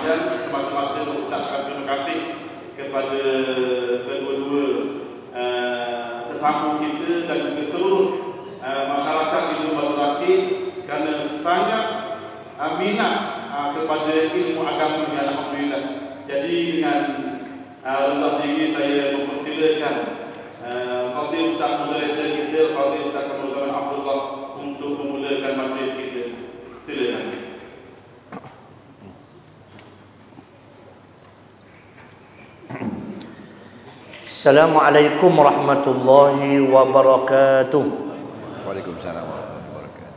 sekalian, semata-mata mengucapkan terima kasih kepada kedua-dua tetamu kita dan juga seluruh masyarakat di Batu Rakit kerana sangat minat kepada ilmu agama ini, alhamdulillah. Jadi dengan rendah diri saya mempersilakan Fadil Ustaz Moderator kita, Fadil Ustaz Kamal Abdullah untuk memulakan majlis kita. Silakan. Assalamualaikum warahmatullahi wabarakatuh. Waalaikumsalam warahmatullahi wabarakatuh.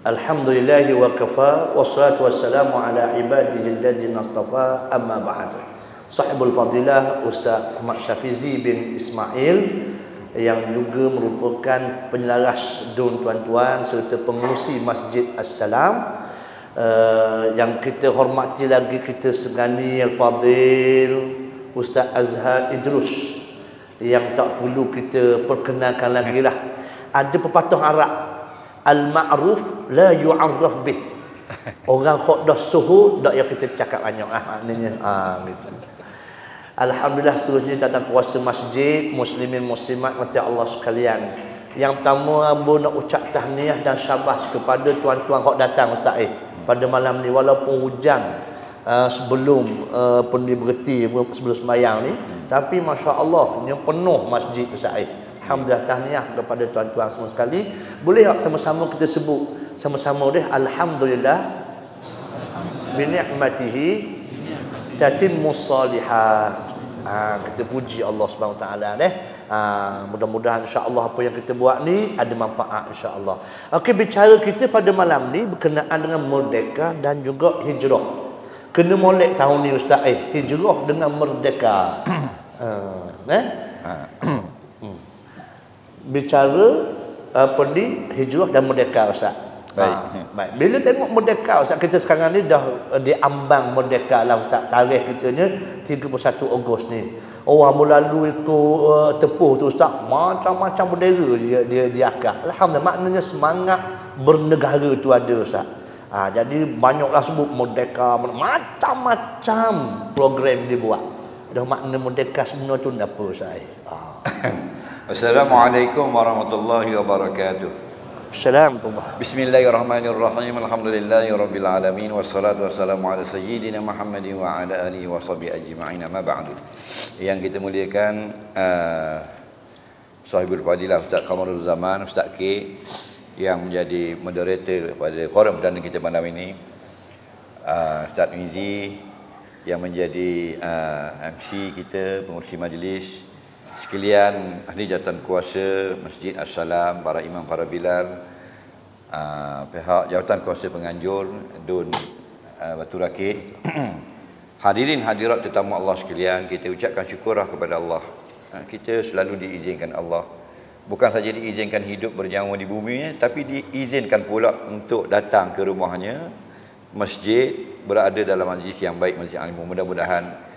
Alhamdulillahi wa kafa, wassalatu wassalamu ala ibadihi alladhina astafa, amma ba'd. Sahibul fadilah Ustaz Ahmad Syafizi bin Ismail yang juga merupakan penyelaras Dun Tuan-tuan serta pengurusi Masjid As-Salam, yang kita hormati lagi, kita segani Al-Fadil Ustaz Azhar Idrus, yang tak perlu kita perkenalkan lagi lah. Ada pepatah Arab, al-ma'ruf la yu'arraf bih. Orang hok dah suhu dak yang kita cakap banyak maknanya gitu. Alhamdulillah, seterusnya datang kuasa masjid, muslimin muslimat mati Allah sekalian. Yang pertama Abu nak ucap tahniah dan syabas kepada tuan-tuan hok datang Ustaz pada malam ni, walaupun hujan sebelum pun berhenti sebelum sembahyang ni, tapi masya-Allah yang penuh masjid Ustaz. Alhamdulillah, tahniah kepada tuan-tuan semua sekali. Boleh tak sama-sama kita sebut sama-sama deh, alhamdulillah bi ni'matihi tatimmus shalihat. Kita puji Allah Subhanahu taala deh. Mudah-mudahan insya-Allah apa yang kita buat ni ada manfaat insya-Allah. Okey, bicara kita pada malam ni berkenaan dengan merdeka dan juga hijrah. Kena molek tahun ni Ustaz hijrah dengan merdeka. Bicara apa ni hijrah dan merdeka Ustaz. Baik. Bila tengok merdeka Ustaz, kita sekarang ni dah diambang merdeka lah Ustaz. Tarikh kitanya 31 Ogos ni. Orang lalu itu tepuh tu Ustaz, macam-macam bendera dia diangkat. Alhamdulillah, maknanya semangat bernegara tu ada Ustaz. Jadi banyaklah sebut merdeka, macam-macam program dibuat. Dah makna merdeka sebenar tu apa Ustaz? Assalamualaikum warahmatullahi wabarakatuh. Assalamualaikum. Bismillahirrahmanirrahim. Alhamdulillahirabbil alamin, wassalatu wassalamu ala sayyidina Muhammadin wa ala alihi wa sahbihi ajma'in, amma ba'du. Yang kita muliakan Sahibul Fadilah Ustaz Kamarul Zaman, Ustaz K, yang menjadi moderator pada forum perdana kita malam ini, Ustaz Mizi yang menjadi MC kita, pengurusi majlis sekalian, ahli jawatan kuasa Masjid As-Salam, para imam, para bilal, pihak jawatan kuasa penganjur Dun Batu Rakit, hadirin hadirat tetamu Allah sekalian, kita ucapkan syukurlah kepada Allah. Kita selalu diizinkan Allah, bukan saja diizinkan hidup berjangwa di bumi, tapi diizinkan pula untuk datang ke rumahnya, masjid, berada dalam majlis yang baik, majlis ilmu. Mudah-mudahan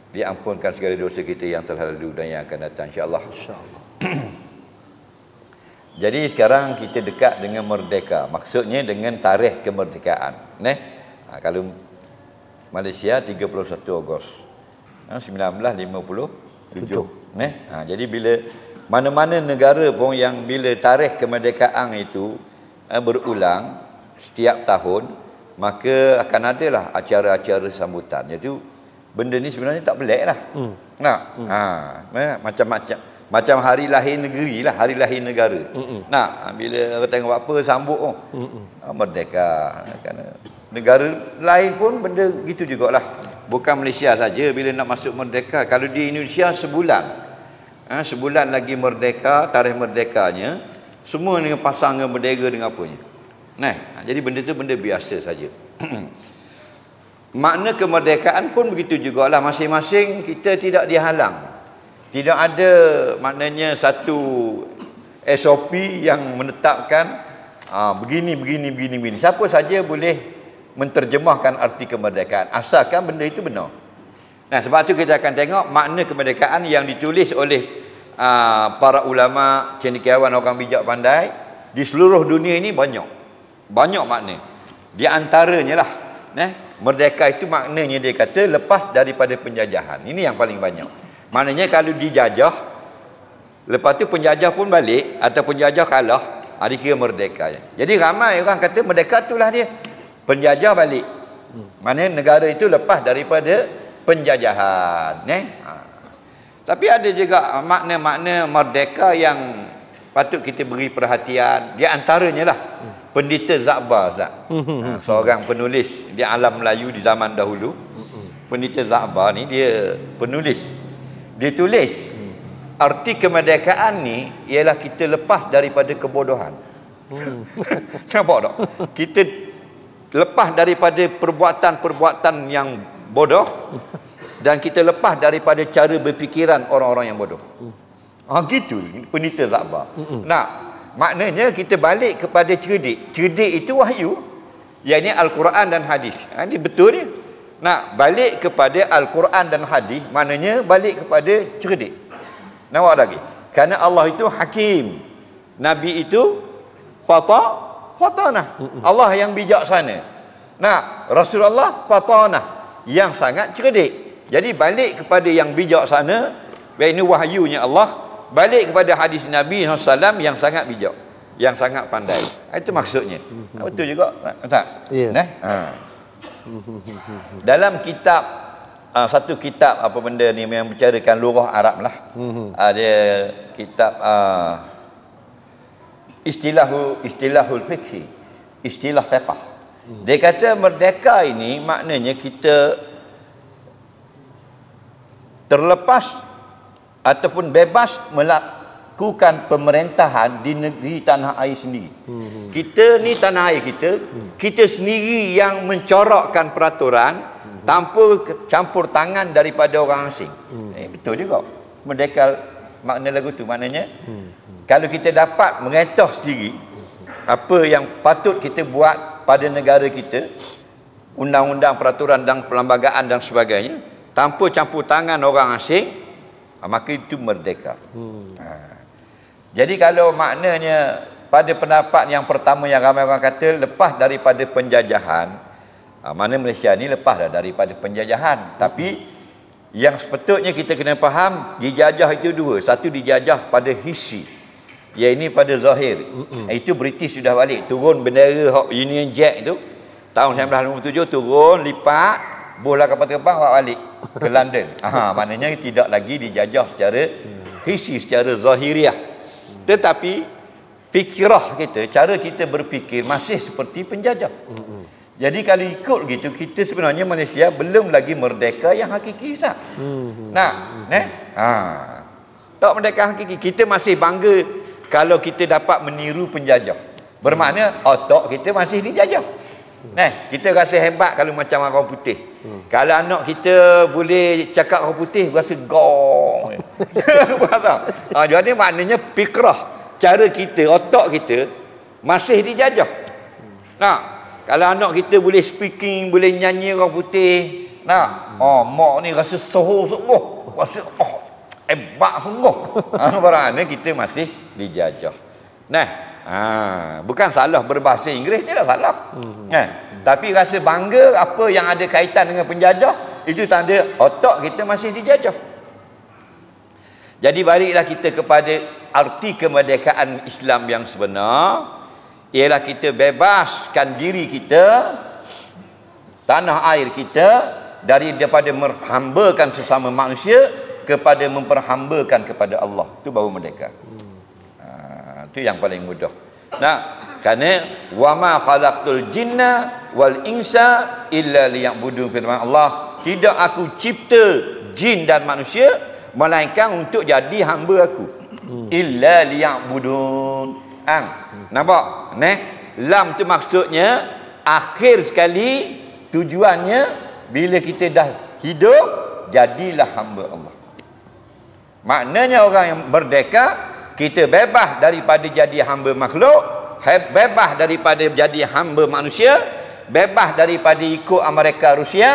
diampunkan segala dosa kita yang telah lalu dan yang akan datang, insya-Allah. Insya-Allah. Jadi sekarang kita dekat dengan merdeka, maksudnya dengan tarikh kemerdekaan. Kalau Malaysia 31 Ogos 1957. Jadi bila mana-mana negara pun yang bila tarikh kemerdekaan itu berulang setiap tahun, maka akan adalah acara-acara sambutan. Iaitu benda ni sebenarnya tak pelik lah. Macam-macam. Macam hari lahir negeri lah, hari lahir negara. Bila orang tengok apa sambut merdeka. Negara lain pun benda gitu jugalah. Bukan Malaysia saja bila nak masuk merdeka. Kalau di Indonesia sebulan lagi merdeka, tarikh merdekanya, semua dengan pasangan bendera dengan apanya. Jadi benda tu benda biasa saja. Makna kemerdekaan pun begitu jugalah, masing-masing kita tidak dihalang. Tidak ada maknanya satu SOP yang menetapkan begini. Siapa saja boleh menterjemahkan arti kemerdekaan asalkan benda itu benar. Sebab tu kita akan tengok makna kemerdekaan yang ditulis oleh para ulama, cendekiawan, orang bijak pandai di seluruh dunia ini banyak makna. Di antaranya lah Merdeka itu maknanya dia kata lepas daripada penjajahan. Ini yang paling banyak. Maknanya kalau dijajah, lepas tu penjajah pun balik atau penjajah kalah, dikira merdeka. Jadi ramai orang kata merdeka itulah dia. Penjajah balik. Maknanya negara itu lepas daripada penjajahan. Tapi ada juga makna-makna merdeka yang patut kita beri perhatian. Di antaranya lah Pendeta Zakbar, seorang penulis di alam Melayu di zaman dahulu. Pendeta Zakbar ni dia penulis. Dia tulis arti kemerdekaan ni ialah kita lepas daripada kebodohan. Nampak tak? Kita lepas daripada perbuatan-perbuatan yang bodoh dan kita lepas daripada cara berfikiran orang-orang yang bodoh. Gitu Pendeta Zakbar. Maknanya kita balik kepada cerdik. Cerdik itu wahyu. Yang ini Al-Quran dan hadis. Ini betul ni. Balik kepada Al-Quran dan hadis, maknanya balik kepada cerdik. Nampak lagi? Kerana Allah itu hakim. Nabi itu fatanah. Allah yang bijaksana. Rasulullah fatanah, yang sangat cerdik. Jadi balik kepada yang bijaksana, ini wahyunya Allah. Balik kepada hadis Nabi SAW yang sangat bijak, yang sangat pandai. Itu maksudnya. Betul juga, tak? Dalam kitab, satu kitab apa benda ni yang bicarakan lurah Arab lah. Ada kitab istilahul fiqh, istilah fiqh. Dia kata merdeka ini maknanya kita terlepas ataupun bebas melakukan pemerintahan di negeri tanah air sendiri. Kita ni tanah air kita sendiri yang mencorakkan peraturan tanpa campur tangan daripada orang asing. Betul juga. Merdeka makna lagu tu maknanya kalau kita dapat mengetah sendiri apa yang patut kita buat pada negara kita, undang-undang, peraturan dan perlembagaan dan sebagainya, tanpa campur tangan orang asing, maka itu merdeka. Jadi kalau maknanya pada pendapat yang pertama yang ramai orang kata lepas daripada penjajahan, mana Malaysia ni lepas dah daripada penjajahan. Tapi yang sepatutnya kita kena faham, dijajah itu dua. Satu dijajah pada hissi, yang ini pada zahir. Itu British sudah balik, turun bendera Union Jack itu tahun 1957, turun lipat bola kapal terbang bawa balik ke London. Maknanya tidak lagi dijajah secara hissi, secara zahiriah. Tetapi fikirah kita, cara kita berfikir masih seperti penjajah. Jadi kalau ikut gitu, kita sebenarnya Malaysia belum lagi merdeka yang hakiki, Ustaz. Tak merdeka hakiki. Kita masih bangga kalau kita dapat meniru penjajah. Bermakna otak kita masih dijajah. Kita rasa hebat kalau macam orang putih. Kalau anak kita boleh cakap orang putih, rasa gong. Jadi maknanya fikrah, cara kita, otak kita masih dijajah. Kalau anak kita boleh speaking, boleh nyanyi orang putih, mak ni rasa soho sungguh, rasa hebat sungguh. Bermakna kita masih dijajah. Bukan salah berbahasa Inggeris, tidak salah. Tapi rasa bangga apa yang ada kaitan dengan penjajah, itu tanda otak kita masih dijajah. Jadi baliklah kita kepada arti kemerdekaan Islam yang sebenar, ialah kita bebaskan diri kita, tanah air kita, daripada menghambakan sesama manusia kepada memperhambakan kepada Allah. Itu baru merdeka. Itu yang paling mudah. Kerana wama khalaqtul jinna wal insa illa liya'budun, firman Allah, tidak aku cipta jin dan manusia melainkan untuk jadi hamba aku. Illa liya'budun. Nampak? Lam tu maksudnya akhir sekali, tujuannya bila kita dah hidup jadilah hamba Allah. Maknanya orang yang merdeka, kita bebas daripada jadi hamba makhluk, bebas daripada jadi hamba manusia, bebas daripada ikut Amerika Rusia,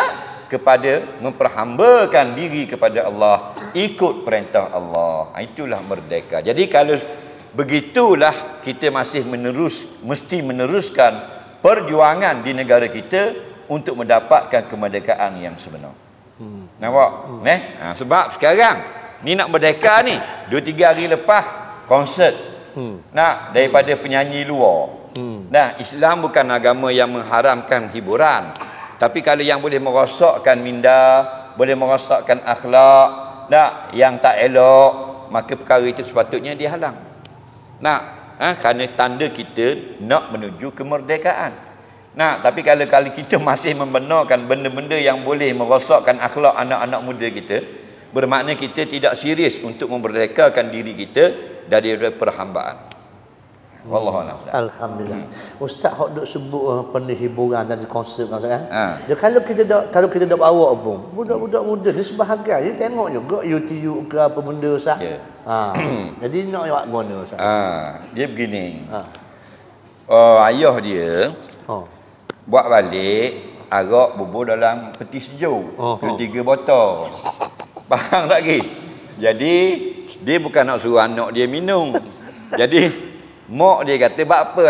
kepada memperhambakan diri kepada Allah, ikut perintah Allah. Itulah merdeka. Jadi kalau begitulah kita masih mesti meneruskan perjuangan di negara kita untuk mendapatkan kemerdekaan yang sebenar. Nampak? Sebab sekarang ni nak merdeka ni 2-3 hari lepas konsert daripada penyanyi luar. Nah, Islam bukan agama yang mengharamkan hiburan, tapi kalau yang boleh merosakkan minda, boleh merosakkan akhlak, yang tak elok, maka perkara itu sepatutnya dihalang. Kerana tanda kita nak menuju kemerdekaan. Tapi kalau kita masih membenarkan benda-benda yang boleh merosakkan akhlak anak-anak muda kita, bermakna kita tidak serius untuk memerdekakan diri kita dari perhambaan. Wallahualam. Alhamdulillah. Ustaz hok duk sebut hiburan tadi konsert kan. Dia kalau kita dak bawa pun budak-budak muda ni sebahagian dia tengok juga YouTube ke apa benda Ustaz. Jadi nak awak guna Ustaz. Dia begini. Ayah dia buat balik arak bubur dalam peti sejuk. 2-3 botol. Faham tak ke? Jadi dia bukan nak suruh anak dia minum. Jadi mak dia kata, "Buat apa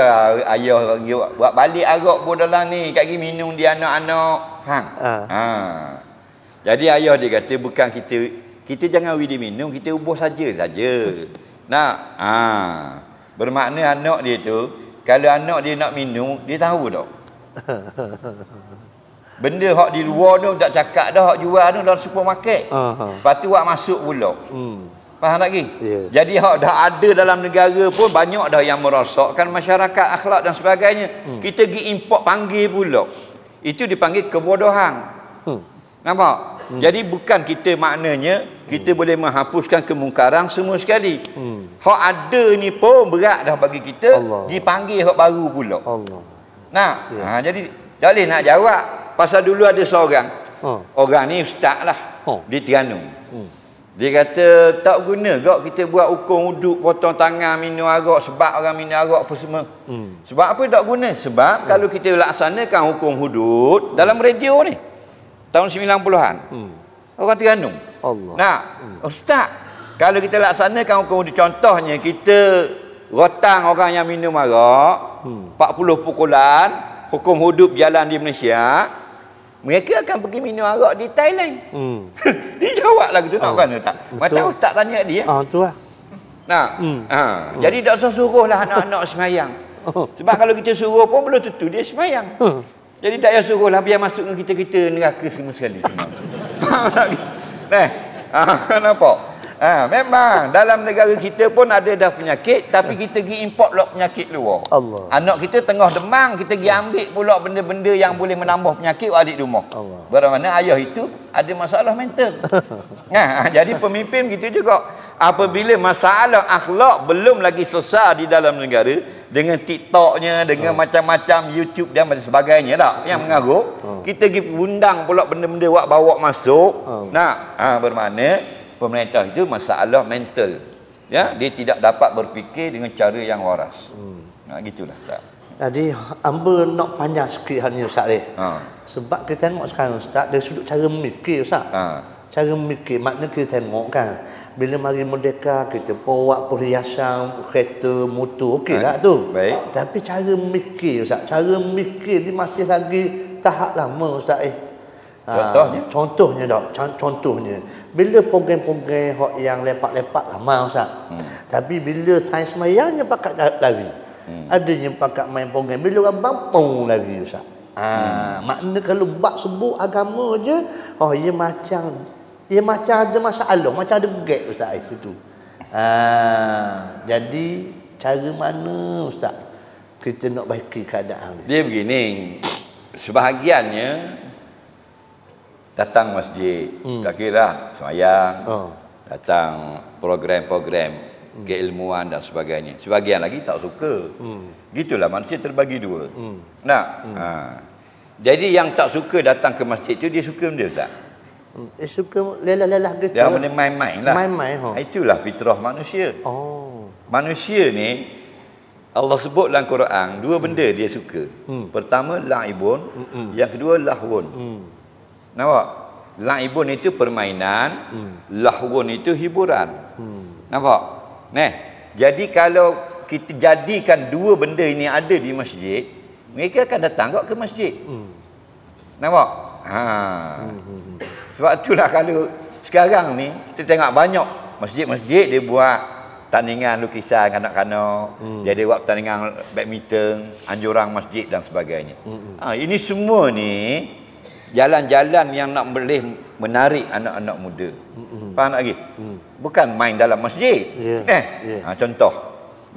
ayah buat balik arak bubur dalam ni? Kat minum dia anak-anak." Faham? Jadi ayah dia kata, bukan kita jangan dia minum, kita ubah saja. Bermakna anak dia tu, kalau anak dia nak minum, dia tahu tak? Benda hak di luar tu tak cakap dah, hak jual tu dalam supermarket. Lepas tu hak masuk pula. Faham tak lagi? Jadi hak dah ada dalam negara pun banyak dah yang merosakkan masyarakat, akhlak dan sebagainya. Kita pergi import panggil pula. Itu dipanggil kebodohan. Nampak? Jadi bukan kita maknanya kita boleh menghapuskan kemungkaran semua sekali. Hak ada ni pun berat dah bagi kita, dipanggil hak baru pula. Jadi tak boleh nak jawab. Pasal dulu ada seorang, orang ni ustaz lah, di Terengganu. Dia kata tak guna gak kita buat hukum hudud, potong tangan minum arak sebab orang minum arak apa semua. Sebab apa tak guna? Sebab kalau kita laksanakan hukum hudud dalam radio ni tahun 90-an. Orang Terengganu. Ustaz, kalau kita laksanakan hukum hudud, contohnya kita rotang orang yang minum arak 40 pukulan, hukum hudud jalan di Malaysia, mereka akan pergi minum arak di Thailand. Dia jawab lagu tu nak kan tak? Macam ustaz tanya dia. Tu lah. Jadi tak usah suruhlah anak-anak semayang. Sebab kalau kita suruh pun belum tentu dia semayang. Jadi tak payah suruhlah, biar masuk dengan kita neraka semua sekali. Nampak? Memang dalam negara kita pun ada dah penyakit, tapi kita pergi import pula penyakit luar. Anak kita tengah demam, kita pergi ambil pula benda-benda yang boleh menambah penyakit balik rumah. Bermakna ayah itu ada masalah mental. Jadi pemimpin gitu juga. Apabila masalah akhlak belum lagi selesai di dalam negara, dengan TikToknya, dengan macam-macam YouTube dan sebagainya lah yang mengarut, kita pergi undang pula benda-benda buat bawa masuk. Bermakna pemerintah itu masalah mental. Dia tidak dapat berfikir dengan cara yang waras. Gitulah tak. Jadi hamba nak panjang sikit hal ni Ustaz ni. Sebab kita tengok sekarang Ustaz dari sudut cara memikir Ustaz. Cara memikir makna kita tengok kan, bila mari merdeka kita bawa perhiasan, kereta, motor, okey tak tu. Baik. Tapi cara memikir Ustaz, cara memikir ni masih lagi tahap lama Ustaz Contohnya bila program-program hok yang lepak-lepak lama Ustaz. Tapi bila time semayangnya pakat lari. Adanya pakat main program bila orang bampung lari Ustaz. Makna kalau bab sebut agama je, ia macam ada masalah, macam ada gap Ustaz itu. Jadi cara mana Ustaz kita nak baiki keadaan ni? Dia begini, sebahagiannya datang masjid, tak kira semayang, datang program-program keilmuan dan sebagainya. Sebahagian lagi tak suka. Gitulah manusia terbagi dua. Jadi yang tak suka datang ke masjid tu, dia suka benda tak? Suka lelah-lelah gitu. Dia benda main-main lah. Main-main. Itulah fitrah manusia. Manusia ni Allah sebut dalam Quran dua benda dia suka. Pertama la'ibun, yang kedua lahwun. Nampak? La'ibun itu permainan, lahwun itu hiburan. Nampak? Jadi kalau kita jadikan dua benda ini ada di masjid, mereka akan datang ke masjid. Nampak? Sebab itulah kalau sekarang ni kita tengok banyak masjid-masjid dia buat tandingan lukisan kanak-kanak, dia ada buat pertandingan badminton, anjuran masjid dan sebagainya. Ini semua ni jalan-jalan yang nak boleh menarik anak-anak muda. Faham tak lagi? Bukan main dalam masjid. Contoh,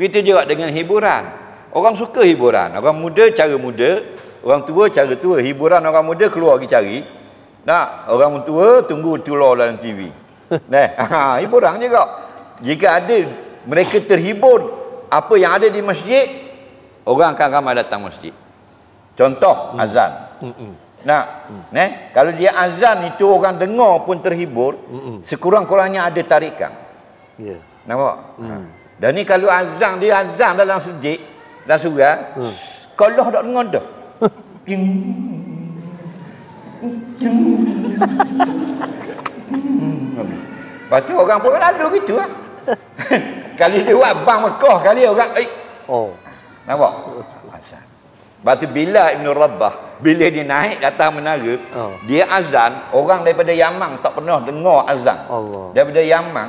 begitu juga dengan hiburan. Orang suka hiburan. Orang muda cara muda, orang tua cara tua. Hiburan orang muda keluar pergi cari. Nak, orang tua tunggu tular dalam TV. Hiburan juga. Jika ada mereka terhibur apa yang ada di masjid, orang akan ramai datang masjid. Contoh azan. Kalau dia azan itu orang dengar pun terhibur, sekurang-kurangnya ada tarikan. Nampak? Dan ni kalau azan, dia azan dalam masjid, dalam surau, kalau tak dengar dah. Lepas tu orang pun lalu gitu lah. Kali dia buat bang Mekah, kali orang nampak? Azan. Lepas tu bila Ibn Rabbah, bila dia naik datang menara, dia azan, orang daripada Yaman tak pernah dengar azan. Daripada Yaman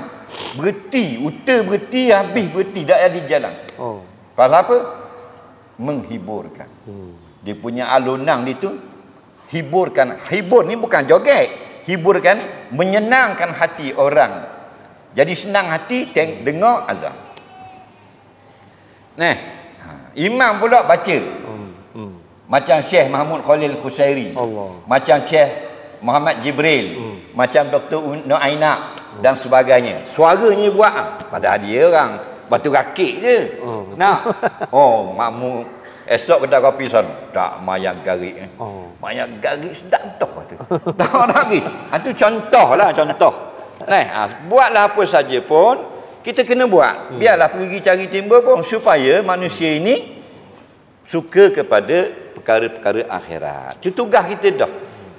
berhenti, berhenti, habis berhenti, tak ada di jalan. Pasal apa? Menghiburkan. Dia punya alunan itu hiburkan. Hibur ni bukan joget. Hiburkan, menyenangkan hati orang. Jadi senang hati dengar azan. Imam pula baca. Macam Syekh Mahmud Khalil Khusairi, macam Syekh Muhammad Jibril, macam Dr. Nu'ainak dan sebagainya. Suaranya buat padahal dia orang batu rakit je. Makmum esok kedai kopi son tak mayak garik. Mayak garik sedap tu. Tak lagi. Itu contohlah contoh. Buatlah apa saja pun kita kena buat. Biarlah pergi cari timba pun supaya manusia ini suka kepada perkara-perkara akhirat. Itu tugas kita dah.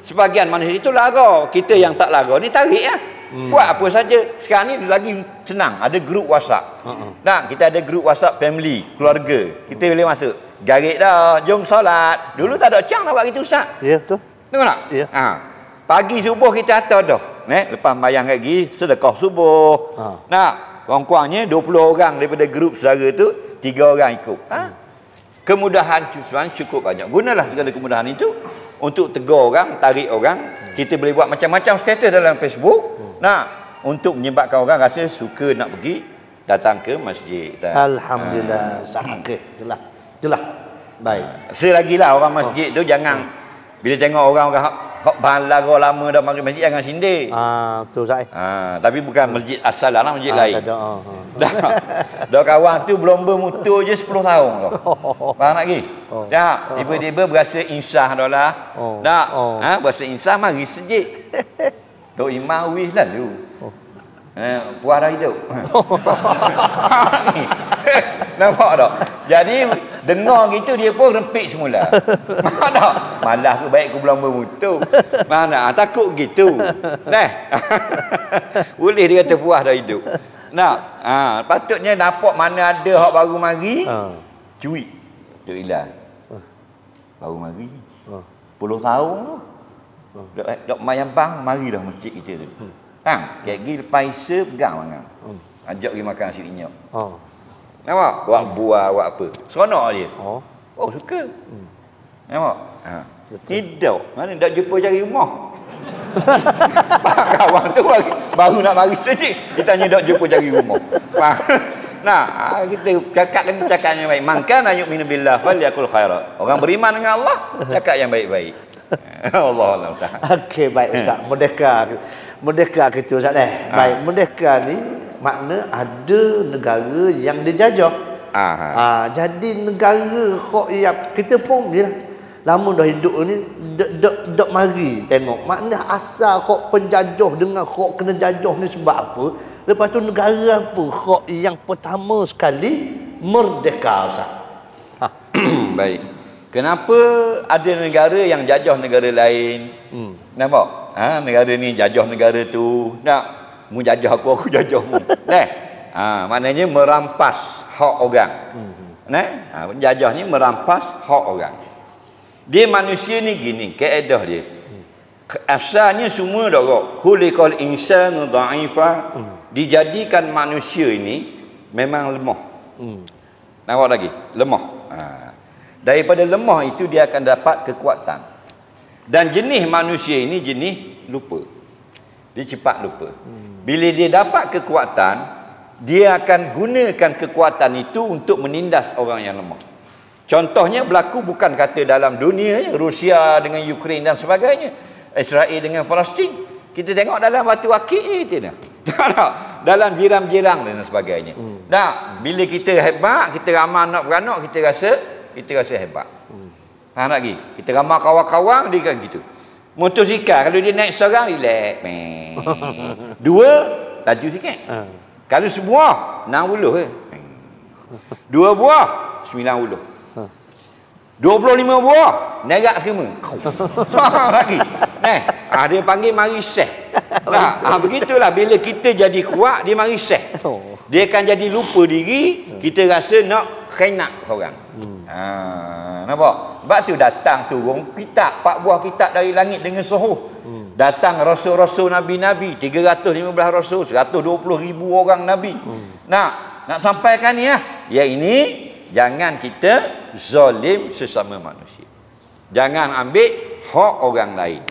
Sebagian manusia itu lara. Kita yang tak lara ni tarik lah. Buat apa saja. Sekarang ni lagi senang. Ada grup WhatsApp. Kita ada grup WhatsApp family, keluarga. Kita boleh masuk. Garik dah, jom solat. Dulu tak ada cang nak buat gitu Ustaz. Ya, betul. Tengok tak? Ya. Pagi subuh kita atas dah. Lepas bayang lagi sedekah subuh. Kurang-kurangnya 20 orang daripada grup saudara tu, 3 orang ikut. Kemudahan sebenarnya cukup banyak. Gunalah segala kemudahan itu untuk tegur orang, tarik orang. Kita boleh buat macam-macam status dalam Facebook. Untuk menyebabkan orang rasa suka nak pergi datang ke masjid. Alhamdulillah. Okey, jelas. Baik. Selagilah orang masjid tu jangan bila tengok orang hok balara lama dah mari masjid jangan sindir. Betul Ustaz. Tapi bukan masjid asal lah, masjid lain. Dah kawan tu berlomba motor je 10 tahun dah. Faham tak lagi? Tiba-tiba berasa insah dah lah. Berasa insah mari masjid. Tok Imam wis lalu. Puas dah hidup. Nampak tak? Jadi dengar gitu dia pun rempik semula. Nampak tak? Malah ke baik ke berlomba motor. Mana takut gitu. Boleh dia kata puas dah hidup. Patutnya nampak mana ada hak baru mari. Cuit. Duk hilang. Baru mari. 10 tahun tu. Dok mayang bang mari dah masjid kita tu. Kayak pergi lepas Isya pegang mangan. Ajak pergi makan nasi minyak. Nampak? Buat buah, buat apa. Seronok dia. Suka. Nampak? Tidak. Mana tak jumpa cari rumah. Kawan tu baru nak mari saja. Dia tanya tak jumpa cari rumah. Kita cakap yang baik. Maka nak yu'minu billah falyakul khairat. Orang beriman dengan Allah, cakap yang baik-baik. Allah Taala. Okey, baik Ustaz. Merdeka kita Ustaz Baik, merdeka ni makna ada negara yang dijajah. Jadi negara hok yang kita pun lama dah hidup ni dok mari tengok makna asal hok penjajah dengan hok kena jajah ni sebab apa. Lepas tu negara apa hok yang pertama sekali merdeka Ustaz. Baik. Kenapa ada negara yang jajah negara lain? Nampak? Negara ni jajah negara tu. Mu jajah aku jajahmu. Maknanya merampas hak orang. Penjajah ni merampas hak orang. Dia manusia ni gini, kaedah dia. Asalnya semua dah khuliqal insanu dha'ifa. Dijadikan manusia ini memang lemah. Nampak lagi? Lemah. Daripada lemah itu dia akan dapat kekuatan. Dan jenis manusia ini jenis lupa. Dia cepat lupa. Bila dia dapat kekuatan, dia akan gunakan kekuatan itu untuk menindas orang yang lemah. Contohnya berlaku bukan kata dalam dunia, Rusia dengan Ukraine dan sebagainya, Israel dengan Palestin. Kita tengok dalam batu akik je kita dah. Dalam jiran-jiran dan sebagainya. Nah, bila kita hebat, kita ramai anak beranak, kita rasa hebat. Faham lagi? Kita ramai kawan-kawan, dia kan gitu. Motosikal kalau dia naik seorang, relax. Dua, laju sikit. Kalau sebuah 60 Dua buah 90. 25 buah nerak semua. Faham lagi? Dia panggil mari seh. Begitulah bila kita jadi kuat, dia mari seh. Dia akan jadi lupa diri, kita rasa nak khenak orang. Nampak? Sebab tu datang turun kitab, 4 buah kitab dari langit dengan suruh. Datang rasul-rasul nabi-nabi, 315 rasul, 120,000 orang nabi. Nak sampaikan ni lah. Ya ini jangan kita zalim sesama manusia. Jangan ambil hak orang lain.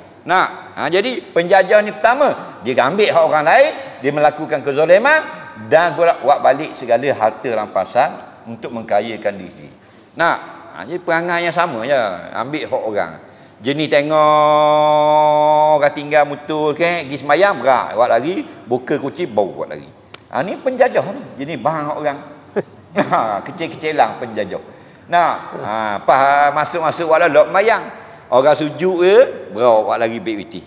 Jadi penjajah ni pertama, dia ambil hak orang lain, dia melakukan kezaliman dan pula buat balik segala harta rampasan untuk mengkayakan diri. Jadi perangai yang sama je, ambil hak orang. Jenis tengok orang tinggal motor pergi semayang berat, buat lagi, buka kunci bau buat lagi. Ni penjajah ni, jenis bang hak orang. Kecil-kecilan penjajah. Masuk-masuk wala lok mayang. Orang sujud ke, berau buat lagi BPT.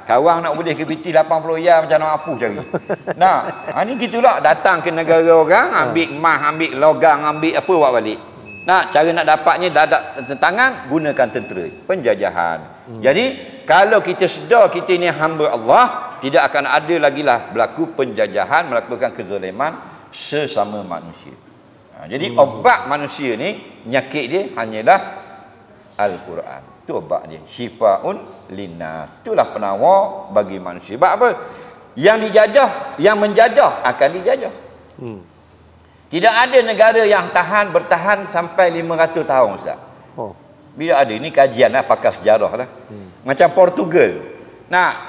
Kawan nak boleh ke BT 80 jam macam nak apa cari. Ni gitulah, datang ke negara orang, ambil emas, ambil logam, ambil apa buat balik. Cara nak dapatnya dadak tentangan, gunakan tentera, penjajahan. Jadi kalau kita sedar kita ini hamba Allah, tidak akan ada lagi lah berlaku penjajahan, melakukan kezaliman sesama manusia. Jadi obat manusia ni, nyakit dia hanyalah Al-Quran. Itu obat dia. Syifaun linnas. Itulah penawar bagi manusia. Sebab apa? Yang dijajah, yang menjajah akan dijajah. Tidak ada negara yang bertahan sampai 500 tahun, Ustaz. Bila ada, ni kajian lah, pakar sejarah lah. Macam Portugal.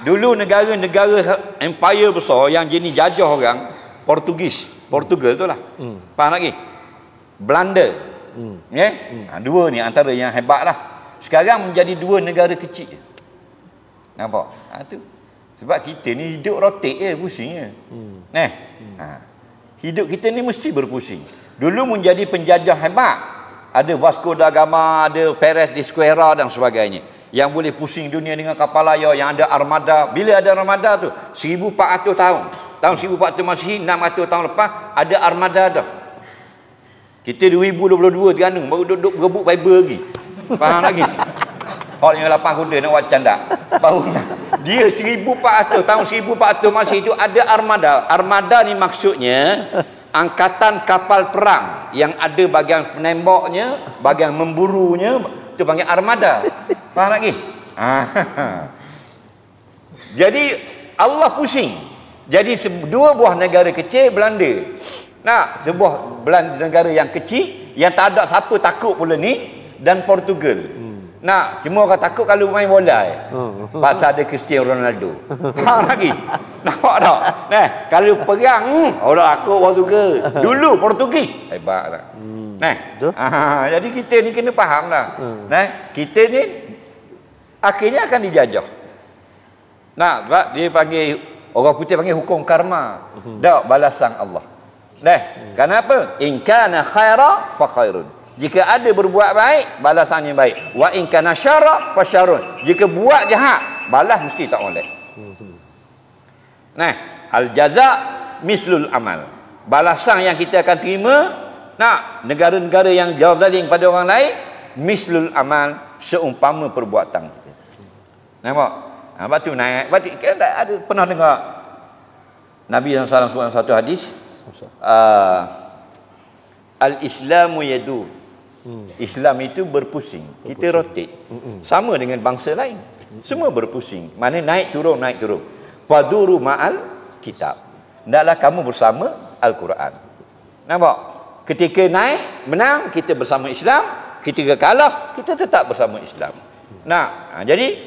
Dulu negara-negara empire besar yang jenis jajah orang, Portugal tu lah. Faham lagi? Belanda. Dua ni antara yang hebat lah. Sekarang menjadi dua negara kecil. Nampak? Tu. Sebab kita ni hidup rotate je, pusing je. Hidup kita ni mesti berpusing. Dulu menjadi penjajah hebat. Ada Vasco da Gama, ada Perez de Esquerra dan sebagainya. Yang boleh pusing dunia dengan kapal layar, yang ada armada. Bila ada armada tu? 1400 tahun. Tahun 1400 Masihi, 600 tahun lepas, ada armada dah. Kita 2022 Terengganu baru duduk berebut Bible lagi. Faham lagi? Orang yang 8 kuda nak buat canda. Baru dia 1400 tahun 1400 Masihi itu ada armada. Armada ni maksudnya angkatan kapal perang yang ada bahagian penembaknya, bahagian memburunya, itu panggil armada. Faham lagi? Jadi Allah pusing. Jadi dua buah negara kecil Belanda. Sebuah negara yang kecil yang tak ada siapa takut pula ni, dan Portugal. Cuma orang takut kalau main bola. Pasal ada Cristiano Ronaldo. Faham lagi? Nampak tak? Kalau perang, orang aku Portugal. Dulu Portugis. Hebatlah. Jadi kita ni kena faham lah. Kita ni akhirnya akan dijajah. Sebab dia panggil, orang putih panggil hukum karma. Tak balasan Allah. Kenapa? In kana khaira fa khairun. Jika ada berbuat baik, balasannya baik. Wa in kana syarra fa syarrun. Jika buat jahat, balas mesti tak molek. Al jaza mislul amal. Balasan yang kita akan terima, negara-negara yang zalim pada orang lain, mislul amal, seumpama perbuatan kita. Nampak? Sebab tu naik. Ada pernah dengar Nabi SAW sebut satu hadis, al-Islamu yadu Islam itu berpusing. Kita rotate. Sama dengan bangsa lain. Semua berpusing. Mana naik turun, naik turun. Faduru ma'al kitab. Hendaklah kamu bersama Al-Quran. Nampak? Ketika naik, menang, kita bersama Islam. Ketika kalah, kita tetap bersama Islam. Nah, jadi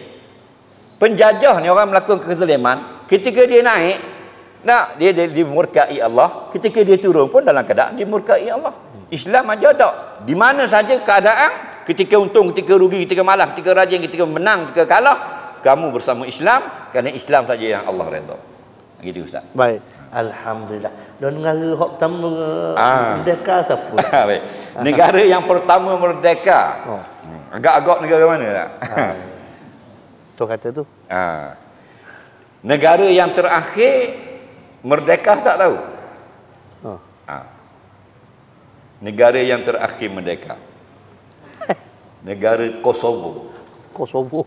penjajah ni orang melakukan kezaliman, ketika dia naik, dia dimurkai Allah, ketika dia turun pun dalam keadaan dimurkai Allah. Islam aja tak. Di mana saja keadaan, ketika untung, ketika rugi, ketika malah, ketika rajin, ketika menang, ketika kalah, kamu bersama Islam, kerana Islam saja yang Allah redha. Gitu Ustaz. Baik. Alhamdulillah. Dan negara hok pertama merdeka siapa? Baik. Negara yang pertama merdeka. Agak-agak negara mana tak? Tu kata tu. Negara yang terakhir merdeka tak tahu. Negara yang terakhir merdeka. Negara Kosovo. Kosovo.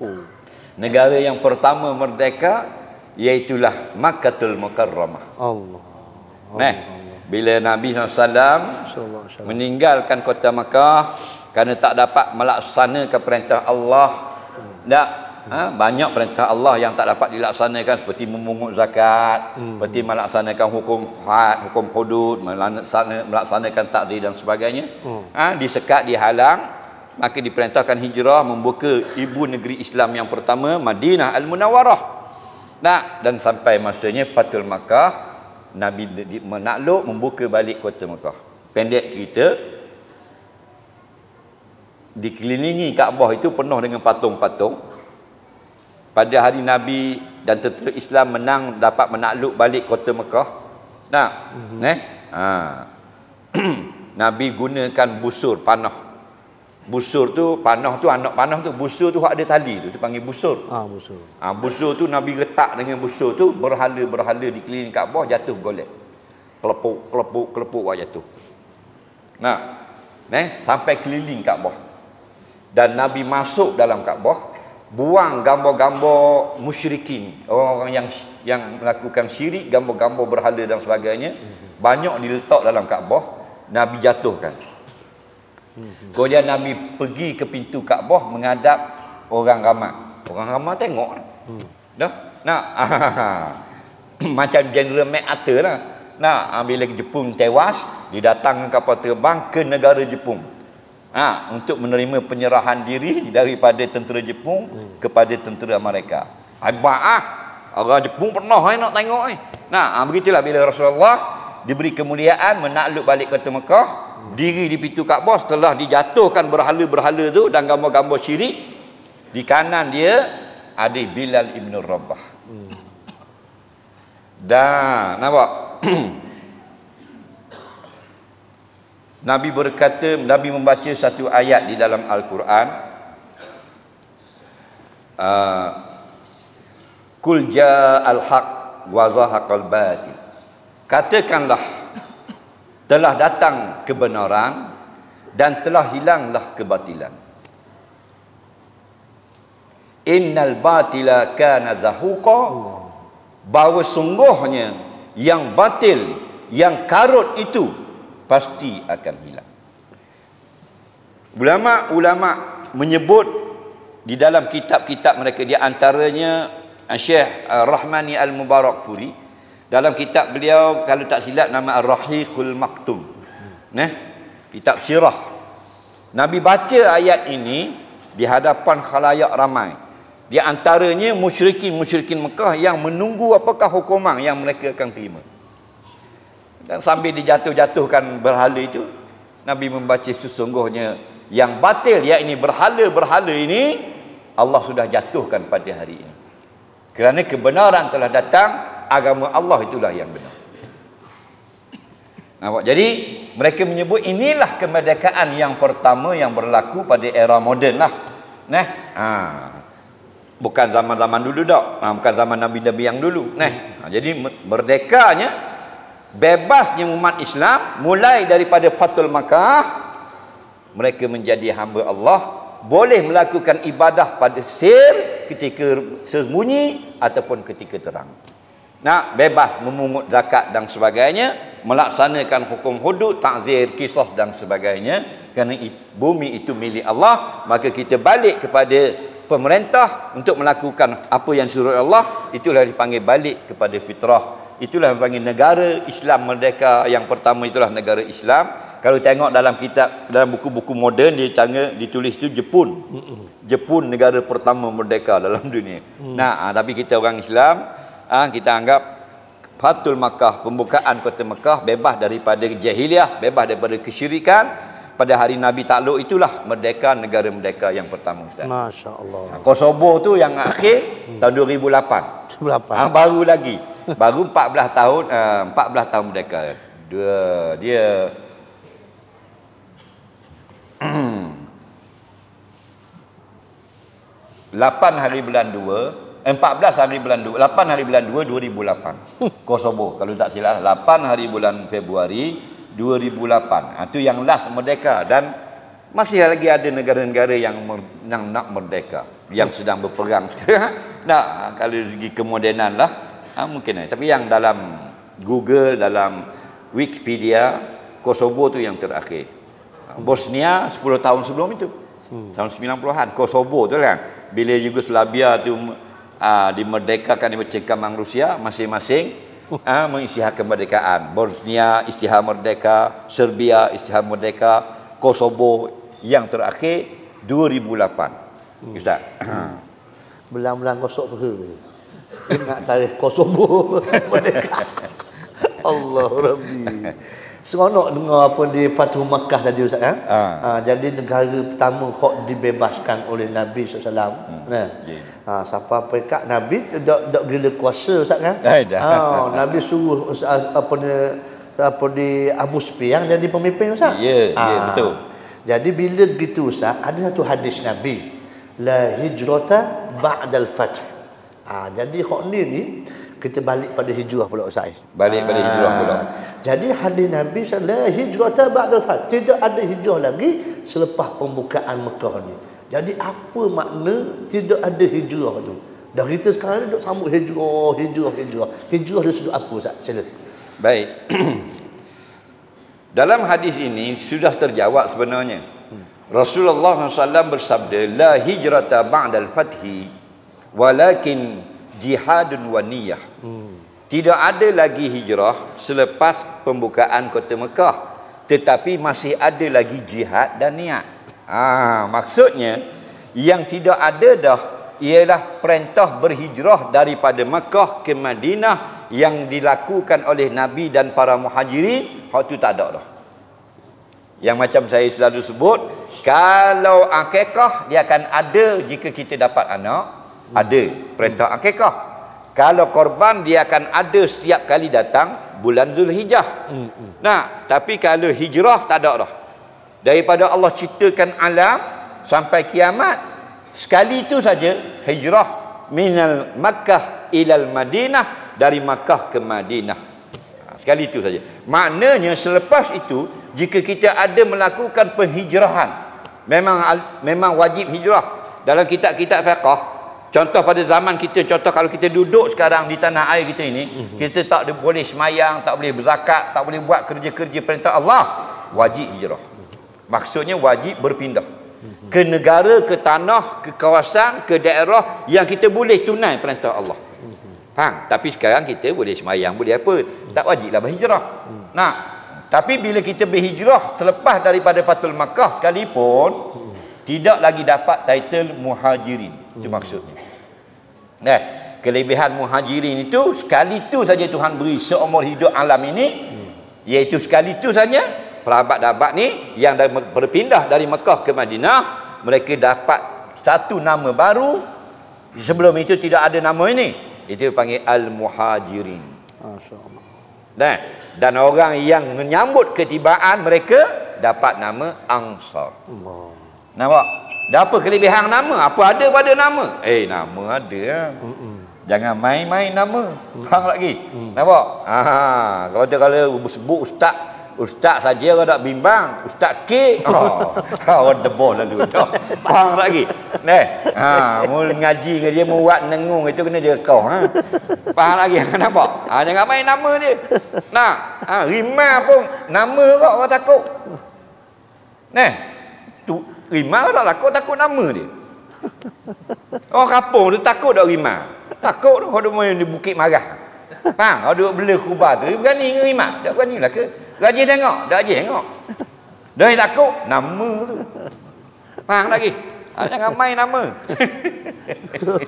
Negara yang pertama merdeka iaitulah Makkatul Mukarramah. Allah. Bila Nabi SAW meninggalkan kota Makkah kerana tak dapat melaksanakan perintah Allah, banyak perintah Allah yang tak dapat dilaksanakan, seperti memungut zakat, seperti melaksanakan hukum had, hukum hudud, melaksanakan takdir dan sebagainya. Disekat, dihalang, maka diperintahkan hijrah, membuka ibu negeri Islam yang pertama, Madinah Al-Munawwarah. Dan sampai masanya Fathul Makkah, Nabi menakluk, membuka balik kota Makkah. Pendek cerita, dikelilingi Kaabah itu penuh dengan patung-patung. Pada hari Nabi dan tentera Islam menang, dapat menakluk balik kota Makkah. Nabi gunakan busur panah. Busur tu, panah tu, anak panah tu, busur tu ada tali tu, dipanggil busur. Busur. Busur tu Nabi letak dengan busur tu, berhala-berhala di keliling Kaabah jatuh golek. Kelepuk buat jatuh. Sampai keliling Kaabah. Dan Nabi masuk dalam Kaabah, buang gambar-gambar musyrikin, orang-orang yang melakukan syirik, gambar-gambar berhala dan sebagainya, banyak diletak dalam Kaabah. Nabi jatuhkan. Kemudian Nabi pergi ke pintu Kaabah menghadap orang ramai. Orang ramai tengok. Macam General MacArthur lah. Bila Jepun tewas, didatangkan kapal terbang ke negara Jepun. Untuk menerima penyerahan diri daripada tentera Jepun kepada tentera Amerika. Hebat orang Jepun pernah nak tengok begitulah bila Rasulullah diberi kemuliaan menakluk balik kota Mekah, diri di pintu Kaabah setelah dijatuhkan berhala-berhala tu dan gambar-gambar syirik. Di kanan dia ada Bilal ibn Rabah. Dan nampak Nabi berkata, Nabi membaca satu ayat di dalam Al-Quran, Kul ja'al haq wa zahaqal batil. Katakanlah, telah datang kebenaran dan telah hilanglah kebatilan. Innal batila kana zahuqa, bahawa sungguhnya yang batil, yang karut itu pasti akan hilang. Ulama menyebut di dalam kitab-kitab mereka, di antaranya Syekh Rahmani Al-Mubarakfuri dalam kitab beliau, kalau tak silap nama Ar-Rahiqul Maktum, kitab sirah. Nabi baca ayat ini di hadapan khalayak ramai. Di antaranya musyrikin Mekah yang menunggu apakah hukuman yang mereka akan terima. Dan sambil dijatuh-jatuhkan berhala itu, Nabi membaca sesungguhnya yang batil, yakni berhala-berhala ini, Allah sudah jatuhkan pada hari ini. Kerana kebenaran telah datang, agama Allah itulah yang benar. Nampak? Jadi mereka menyebut inilah kemerdekaan yang pertama yang berlaku pada era moden lah. Bukan zaman-zaman dulu dak. Bukan zaman Nabi-Nabi yang dulu. Jadi merdekanya, bebasnya umat Islam mulai daripada Fathul Makkah, mereka menjadi hamba Allah, boleh melakukan ibadah pada sir ketika sembunyi ataupun ketika terang. Bebas memungut zakat dan sebagainya, melaksanakan hukum hudud, takzir, kisah dan sebagainya, Kerana bumi itu milik Allah, maka kita balik kepada pemerintah untuk melakukan apa yang suruh Allah. Itulah dipanggil balik kepada fitrah. Itulah dipanggil negara Islam merdeka. Yang pertama itulah negara Islam. Kalau tengok dalam kitab, dalam buku-buku moden, ditulis itu Jepun. Jepun negara pertama merdeka dalam dunia. Nah, tapi kita orang Islam, kita anggap Fathul Makkah, pembukaan kota Mekah, bebas daripada jahiliah, bebas daripada kesyirikan. Pada hari Nabi takluk itulah merdeka, negara merdeka yang pertama, Ustaz. Masya-Allah. Kosovo tu yang akhir tahun 2008. 2008. Baru lagi. Baru 14 tahun merdeka. Dia 8 hari bulan 2, 14 hari bulan 2, 8 hari bulan 2 2008. Kosovo kalau tak silap 8 hari bulan Februari 2008. Itu yang last merdeka, dan masih lagi ada negara-negara yang nak merdeka, yang sedang berperang sekarang. Nah, kalau segi kemodenan lah mungkin. Tapi yang dalam Google, dalam Wikipedia, Kosovo tu yang terakhir. Bosnia 10 tahun sebelum itu, tahun 90-an. Kosovo tu kan, bila Yugoslavia tu dimerdekakan di cengkemang Rusia, masing-masing mengisytihar kemerdekaan. Bosnia isytihar merdeka, Serbia isytihar merdeka, Kosovo yang terakhir 2008. Ustaz. Belang-belang kosok perha. Ingat tarikh Kosovo merdeka. Allah Rabbi. Seronok dengar apa di Fathul Makkah tadi, Ustaz kan? Jadi negara pertama kok dibebaskan oleh Nabi SAW. Siapa pekat Nabi tak gila kuasa, Ustaz kan? Nabi suruh apa di Abu Sufyan jadi pemimpin, Ustaz. Ya, betul. Jadi bila gitu, Ustaz, ada satu hadis Nabi, la hijrata ba'dal fath. Jadi hak ni kita balik pada hijrah pula, Ustaz. Balik pada hijrah pula. Jadi hadis Nabi sallallahu alaihi hijrata ba'dal fath. Tidak ada hijrah lagi selepas pembukaan Mekah ni. Jadi apa makna tidak ada hijrah tu? Dah kita sekarang duk sambut hijrah. Hijrah dari sudut apa, Ustaz? Silakan. Baik. Dalam hadis ini sudah terjawab sebenarnya. Rasulullah SAW bersabda, la hijrata ba'dal fathi walakin jihadun wa niyah. Tidak ada lagi hijrah selepas pembukaan kota Mekah, tetapi masih ada lagi jihad dan niat. Maksudnya yang tidak ada dah ialah perintah berhijrah daripada Mekah ke Madinah yang dilakukan oleh Nabi dan para muhajirin. Hak tu tak ada dah. Yang macam saya selalu sebut, kalau akikah dia akan ada jika kita dapat anak, ada perintah akikah. Kalau korban dia akan ada setiap kali datang bulan Zulhijjah. Nah, tapi kalau hijrah tak ada dah. Daripada Allah ciptakan alam sampai kiamat, sekali itu saja hijrah minal Makkah ilal Madinah, dari Makkah ke Madinah. Sekali itu saja. Maknanya selepas itu jika kita ada melakukan penhijrahan, memang wajib hijrah. Dalam kitab-kitab fiqh, contoh pada zaman kita, contoh kalau kita duduk sekarang di tanah air kita ini, kita tak boleh semayang, tak boleh berzakat, tak boleh buat kerja-kerja perintah Allah, wajib hijrah. Maksudnya wajib berpindah ke negara, ke tanah, ke kawasan, ke daerah yang kita boleh tunai perintah Allah. Faham? Tapi sekarang kita boleh semayang, boleh apa, tak wajiblah berhijrah. Nah, tapi bila kita berhijrah selepas daripada Fathul Makkah sekalipun, tidak lagi dapat title muhajirin. Itu maksudnya. Nah, kelebihan muhajirin itu sekali itu saja Tuhan beri seumur hidup alam ini, iaitu sekali itu saja perabat-abat ni yang berpindah dari Mekah ke Madinah, mereka dapat satu nama baru. Sebelum itu tidak ada nama ini. Itu dipanggil al-muhajirin. Masya-Allah. Nah, dan orang yang menyambut ketibaan mereka dapat nama Ansar. Allah. Nampak? Dah apa kelebihan nama? Apa ada pada nama? Nama ada. Jangan main-main nama. Faham lagi? Nampak? Kalau sebut ustaz saja orang tak bimbang. Ustaz K. Orang debol lalu. Faham lagi? Mau ngaji dengan dia, mau buat nengung itu kena jaga kau. Faham lagi? Nampak? Jangan main nama dia. Rimah pun nama kau orang takut. Nah, tu rimah tak takut nama dia. Orang kampung tu takut dak rimah. Takut tu kalau main di Bukit Marah. Faham? Kalau duk bela kubah tu berani dengan rimah. Tak beranilah ke? Rajin tengok, dak rajin tengok. Dia takut nama tu. Faham lagi? Jangan main nama. Betul.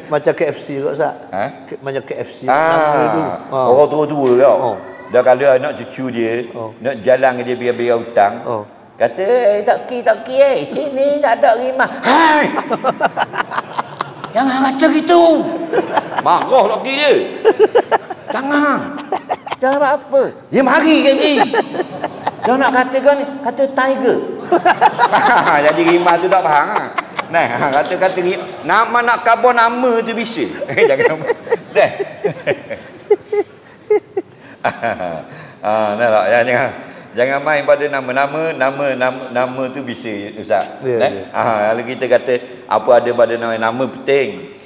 Macam KFC kot Ustaz. Ha? Macam KFC nama tu. Orang tua-tua kau. Dah kalau anak cucu dia nak jalan dengan dia biar-biar hutang. Kata, tak ki, sini tak ada rimah. Hai! Jangan kata gitu. Marah tak ki dia. Jangan. Jangan apa-apa. Dia mari lagi. Dia nak katakan ni, kata tiger. Jadi rimah tu tak faham. Nah, kata-kata nama nak kabur nama tu bisa. Jangan. Dah. Jangan main pada nama tu bisa Ustaz. Kalau kita kata apa ada pada nama penting.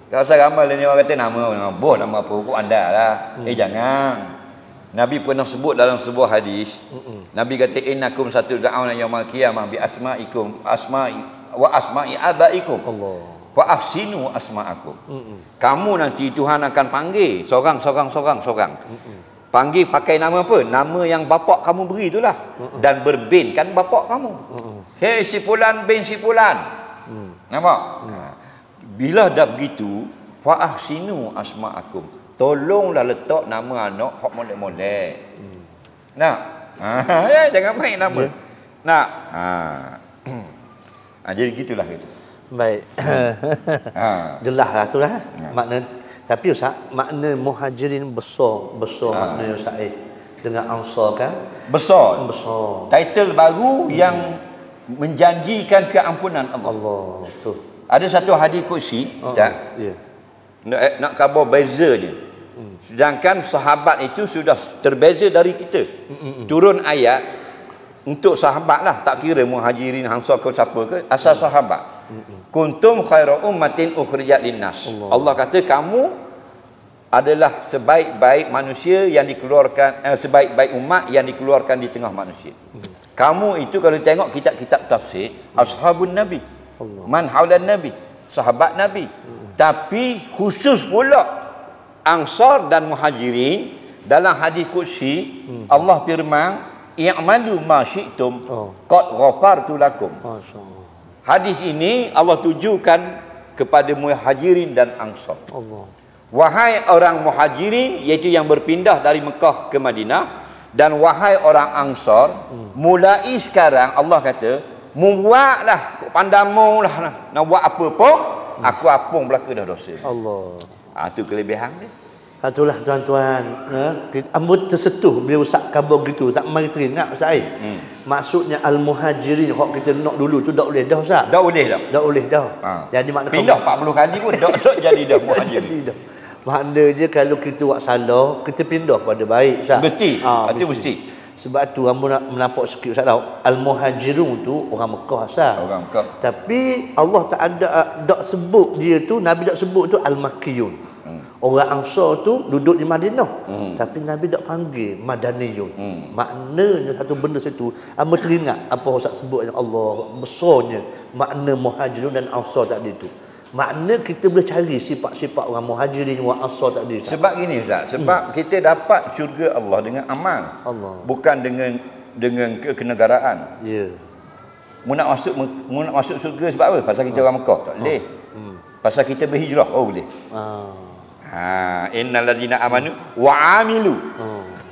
Kalau saya ramal ni orang kata nama boh nama apa kok anda lah. Jangan. Nabi pernah sebut dalam sebuah hadis. Nabi kata innakum satud'auna yaumal qiyamah bi asma'ikum wa asma'i abaikum. Allah. Wa ahsinu asma'akum. Kamu nanti Tuhan akan panggil seorang. Panggil pakai nama apa? Nama yang bapak kamu beri itulah. Dan berbinkan bapak kamu. Hei si fulan bin si fulan. Nampak? Bila dah begitu, fa ahsinu asma'akum. Tolonglah letak nama anak hak molek-molek. Nak? Jangan main nama. Nak? Jadi gitulah gitu. Baik. Jelaslah itulah makna. Tapi Ustaz, makna muhajirin besar makna Ustaz dengan Ansar kan? Besar. Title baru yang menjanjikan keampunan Allah. Tu. Ada satu hadis qudsi, Ustaz. Nak khabar bezanya. Sedangkan sahabat itu sudah terbeza dari kita. Turun ayat untuk sahabat lah, tak kira muhajirin, Ansar ke siapa ke, asal sahabat. Kuntum khairu ummatin ukhrijat linnas. Allah kata kamu adalah sebaik-baik manusia yang dikeluarkan, sebaik-baik umat yang dikeluarkan di tengah manusia. Kamu itu kalau tengok kitab-kitab tafsir, ashabun nabi, man haulan nabi, sahabat nabi. Tapi khusus pula Ansar dan Muhajirin dalam hadis qudsi Allah firman i'malu ma syi'tum qad ghafartu lakum. Hadis ini Allah tujukan kepada Muhajirin dan Ansar. Wahai orang Muhajirin, iaitu yang berpindah dari Mekah ke Madinah, dan wahai orang Ansar, mulai sekarang Allah kata membuatlah pandamu lah nak buat apa pun aku apung belaka dah dosa. Allah. Itu kelebihan dia. Itulah tuan-tuan, ambut tersetuh bila Ustaz khabar gitu. Ustaz mari teringat Ustaz maksudnya al-muhajirin hak kita nak dulu tu tak boleh dah Ustaz. Tak boleh dah. Tak boleh dah. Jadi makna pindah 40 kali pun tak jadi dah muhajirin. Makna je kalau kita buat salah, kita pindah pada baik Ustaz. Mesti. Itu mesti. Sebab tu hamba nak menampak sikit Ustaz tahu. Al-muhajirun tu orang Mekah Ustaz. Orang Mekah. Tapi Allah tak ada tak sebut dia tu, Nabi tak sebut tu al-makkiyun. Orang Ansar tu duduk di Madinah. Tapi Nabi tak panggil Madaniyun. Maknanya satu benda situ, hamba teringat apa Ustaz sebut Allah besarnya makna muhajirun dan Ansar tadi tu. Makna kita boleh cari sifat-sifat orang muhajirin wa Ansar tadi. Sebab gini Ustaz, sebab kita dapat syurga Allah dengan amal. Bukan dengan kenegaraan. Ya. Mu nak masuk syurga sebab apa? Pasal kita orang Mekah. Tak boleh. Pasal kita berhijrah. Oh boleh. Innal ladzina amanu wa amilu.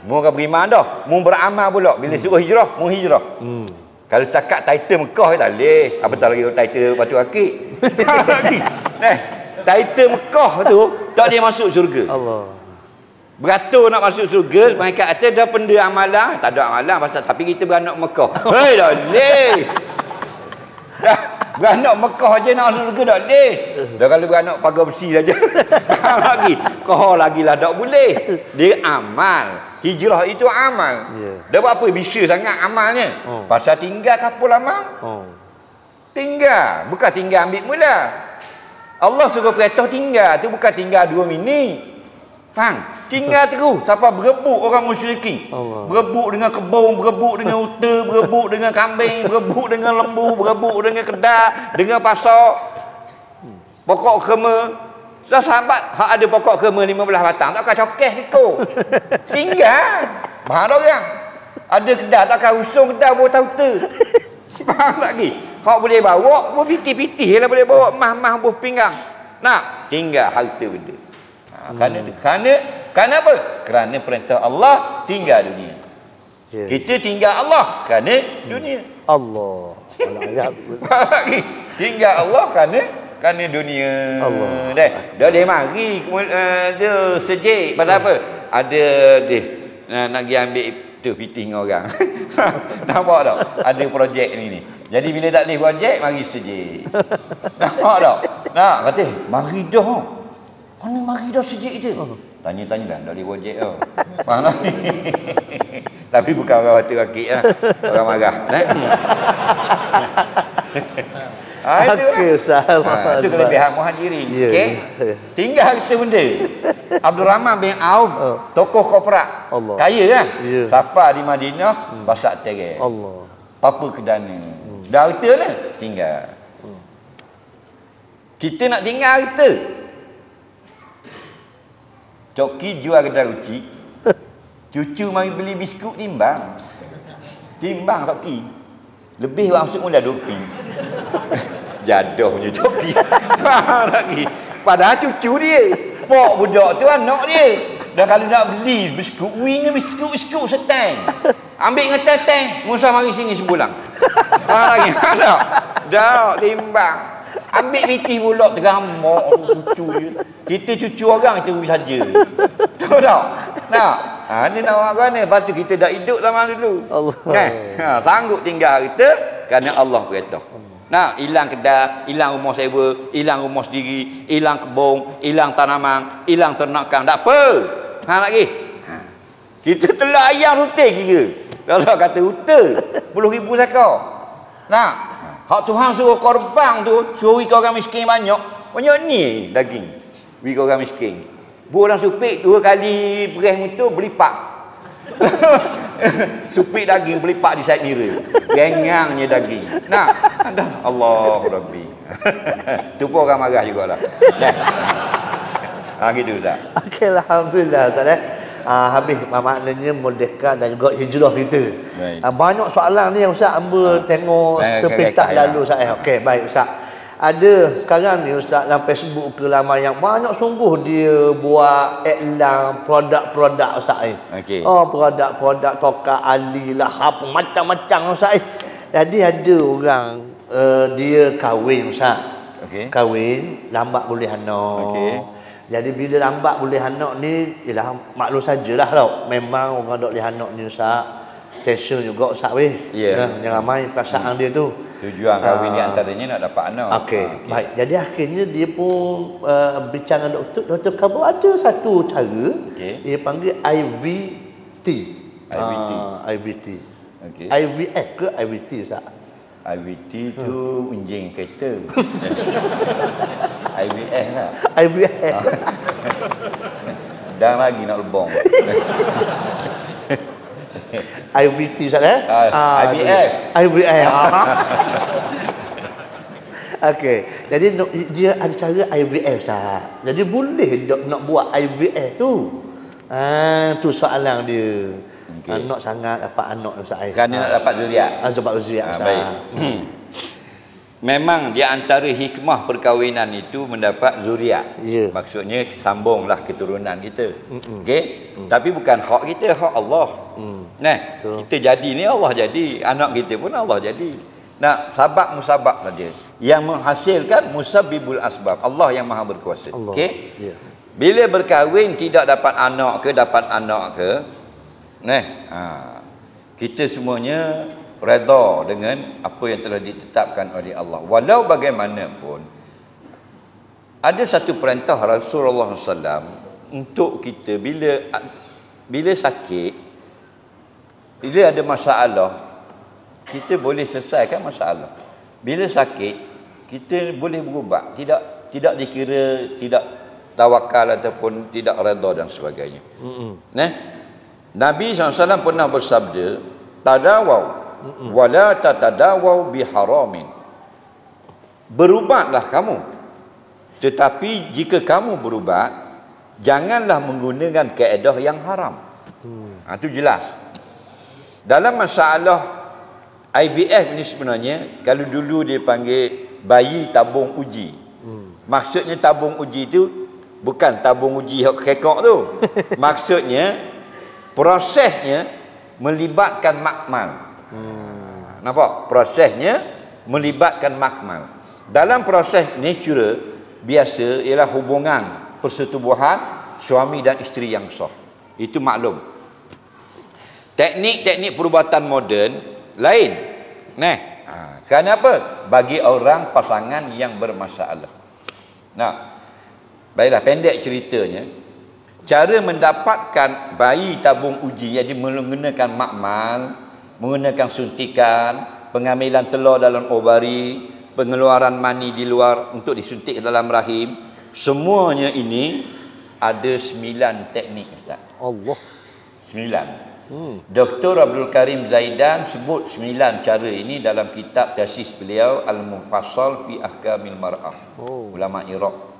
Mu orang beriman dah, mu beramal pula. Bila suruh hijrah, mu hijrah. Kalau takat title Mekah tak boleh. Apatah lagi title Batu Akik. Title Mekah tu tak dia masuk syurga. Allah. Beratur nak masuk syurga, mereka kata dah benda amalan, tak ada amalan pasal tapi kita beranak Mekah. Hei tak boleh. Beranak Mekah je nak masuk syurga tak boleh. Dah kalau beranak pagar besi saja. Lagi. Kau lagi lah tak boleh. Dia amal. Hijrah itu amal. Dah buat apa bisa sangat amalnya? Pasal tinggal kapal amal. Tinggal, bukan tinggal ambil mula. Allah suruh perintah tinggal, tu bukan tinggal 2 minit. Faham? Tinggal terus sampai berebut orang musyrikin. Berebut dengan kebun, berebut dengan unta, berebut dengan kambing, berebut dengan lembu, berebut dengan kedak, dengan pasar. Pokok kerma. Sahabat hak ada pokok kerma 15 batang, takkan cokeh piko. Tinggal. Bahar orang. Ada kedak takkan usung kedak bawa tauta. Faham lagi? Hak boleh bawa, boleh pitih-pitih lah boleh bawa mah-mah buah pinggang. Nak, tinggal harta benda. Kerana apa? Kerana perintah Allah tinggal dunia. Kita tinggal Allah kerana dunia. Allah. Lagi tinggal Allah kerana dunia. Allah. Dah dia mari dia sejik pada apa? Ada dia nak pergi ambil tu pitih dengan orang. Nampak tak? Ada projek ni. Jadi bila tak boleh projek mari sejik. Nampak tak? Nak kata mari dah. Mana mari dah sejik je. Tanya-tanya dah, dah boleh projek tau. Faham tak? Tapi bukan orang batu rakit lah. Orang marah. Okey, Ustaz. Itu kelebihan muhajirin. Okey. Tinggal kita benda. Abdul Rahman bin Auf, tokoh korporat. Kaya kan? Siapa di Madinah, basak terai. Allah. Papa kedana. Dah harta lah, tinggal. Kita nak tinggal harta. Coki jual kedai ruci. Cucu mari beli biskut timbang. Timbang Coki. Lebih maksud mula 2 pi. Jadohnya Coki. Faham lagi. Padahal cucu dia. Pok budak tu anak dia. Dan kalau nak beli biskut wing biskut setang. Ambil dengan teteh, Musa mari sini sebulan. Faham lagi. Tak. Dah timbang. Ambil pitih pula teramak cucu je. Kita cucu orang itu saja. Tahu tak? Nak. Ni nak orang ni. Lepas tu kita dah hidup zaman dulu. Allah. Kan? Sanggup tinggal kita kerana Allah beritahu. Nak hilang kedai, hilang rumah sewa, hilang rumah sendiri, hilang kebun, hilang tanaman, hilang ternakan. Tak apa. Lagi. Kita telah ayam rutin kira. Kalau kata rutin 10,000 sekor. Nak. Hak Tuhan suruh korban tu, suruh wika orang miskin banyak. Banyak ni daging. Wika orang miskin. Buang supik 2 kali beres mutu belipak. Supik daging belipak di side mirror. Gengangnya daging. Nah, dah Allahu Rabbi. Tu pun orang marah jugalah. Gitu Ustaz. Okey, alhamdulillah Ustaz. Habis maknanya merdeka dan juga hijrah kita. Banyak soalan ni yang Ustaz hamba tengok sepetak lalu Ustaz. Okey, baik Ustaz. Ada sekarang ni Ustaz dalam Facebook ke laman yang banyak sungguh dia buat iklan produk-produk Ustaz ni. Okey. Produk-produk Toka Ali lah apa macam-macam Ustaz. Jadi ada orang dia kahwin Ustaz. Okey. Kahwin lambat boleh anak. Okey. Jadi bila lambat boleh anak ni ialah maklum sajalah tau. Memang orang dok boleh anak ni Ustaz. Tension juga Ustaz weh. Yang ramai perasaan dia tu. Tujuan kahwin ni antaranya nak dapat anak. Okey, baik. Jadi akhirnya dia pun bincang dengan doktor kata ada satu cara. Dia panggil IVT. IVT. IVT. Okey. IVF ke IVT Ustaz? IVT tu enjin kereta. IVF lah. IVF. Dan lagi nak lebong. IVT Ustaz IVF. IVF. Okey. Jadi dia ada cara IVF Ustaz. Jadi boleh nak buat IVF tu. Tu soalan dia. Nak sangat dapat anak Ustaz. Kerana nak dapat zuriat. Dapat zuriat Ustaz. Baik. Memang di antara hikmah perkahwinan itu mendapat zuriat. Maksudnya sambunglah keturunan kita. Okey? Tapi bukan hak kita, hak Allah. Nah, kita jadi ni Allah jadi, anak kita pun Allah jadi. Nah, sabab musabab saja. Yang menghasilkan musabbibul asbab. Allah yang Maha berkuasa. Okey? Bila berkahwin tidak dapat anak ke, kita semuanya redha dengan apa yang telah ditetapkan oleh Allah. Walau bagaimanapun ada satu perintah Rasulullah SAW untuk kita bila sakit, bila ada masalah, kita boleh selesaikan masalah. Bila sakit, kita boleh berubat. Tidak dikira tidak tawakal ataupun tidak redha dan sebagainya. Nabi SAW pernah bersabda, tadawau wala tatadawau biharamin. Berubatlah kamu, tetapi jika kamu berubat, janganlah menggunakan kaedah yang haram. Itu jelas. Dalam masalah IVF ini sebenarnya, kalau dulu dia panggil bayi tabung uji. Maksudnya tabung uji itu bukan tabung uji kekok tu. Maksudnya prosesnya melibatkan makmal. Nampak? Prosesnya melibatkan makmal. Dalam proses natural biasa ialah hubungan persetubuhan suami dan isteri yang sah. Itu maklum. Teknik-teknik perubatan moden lain. Kenapa? Bagi orang pasangan yang bermasalah. Baiklah, pendek ceritanya. Cara mendapatkan bayi tabung uji, jadi menggunakan makmal, menggunakan suntikan, pengambilan telur dalam ovari, pengeluaran mani di luar untuk disuntik ke dalam rahim, semuanya ini ada 9 teknik, Ustaz. Allah. 9. Dr. Abdul Karim Zaidan sebut 9 cara ini dalam kitab tesis beliau Al-Mufassal fi Ahkamil Mar'ah. Ulama Iraq.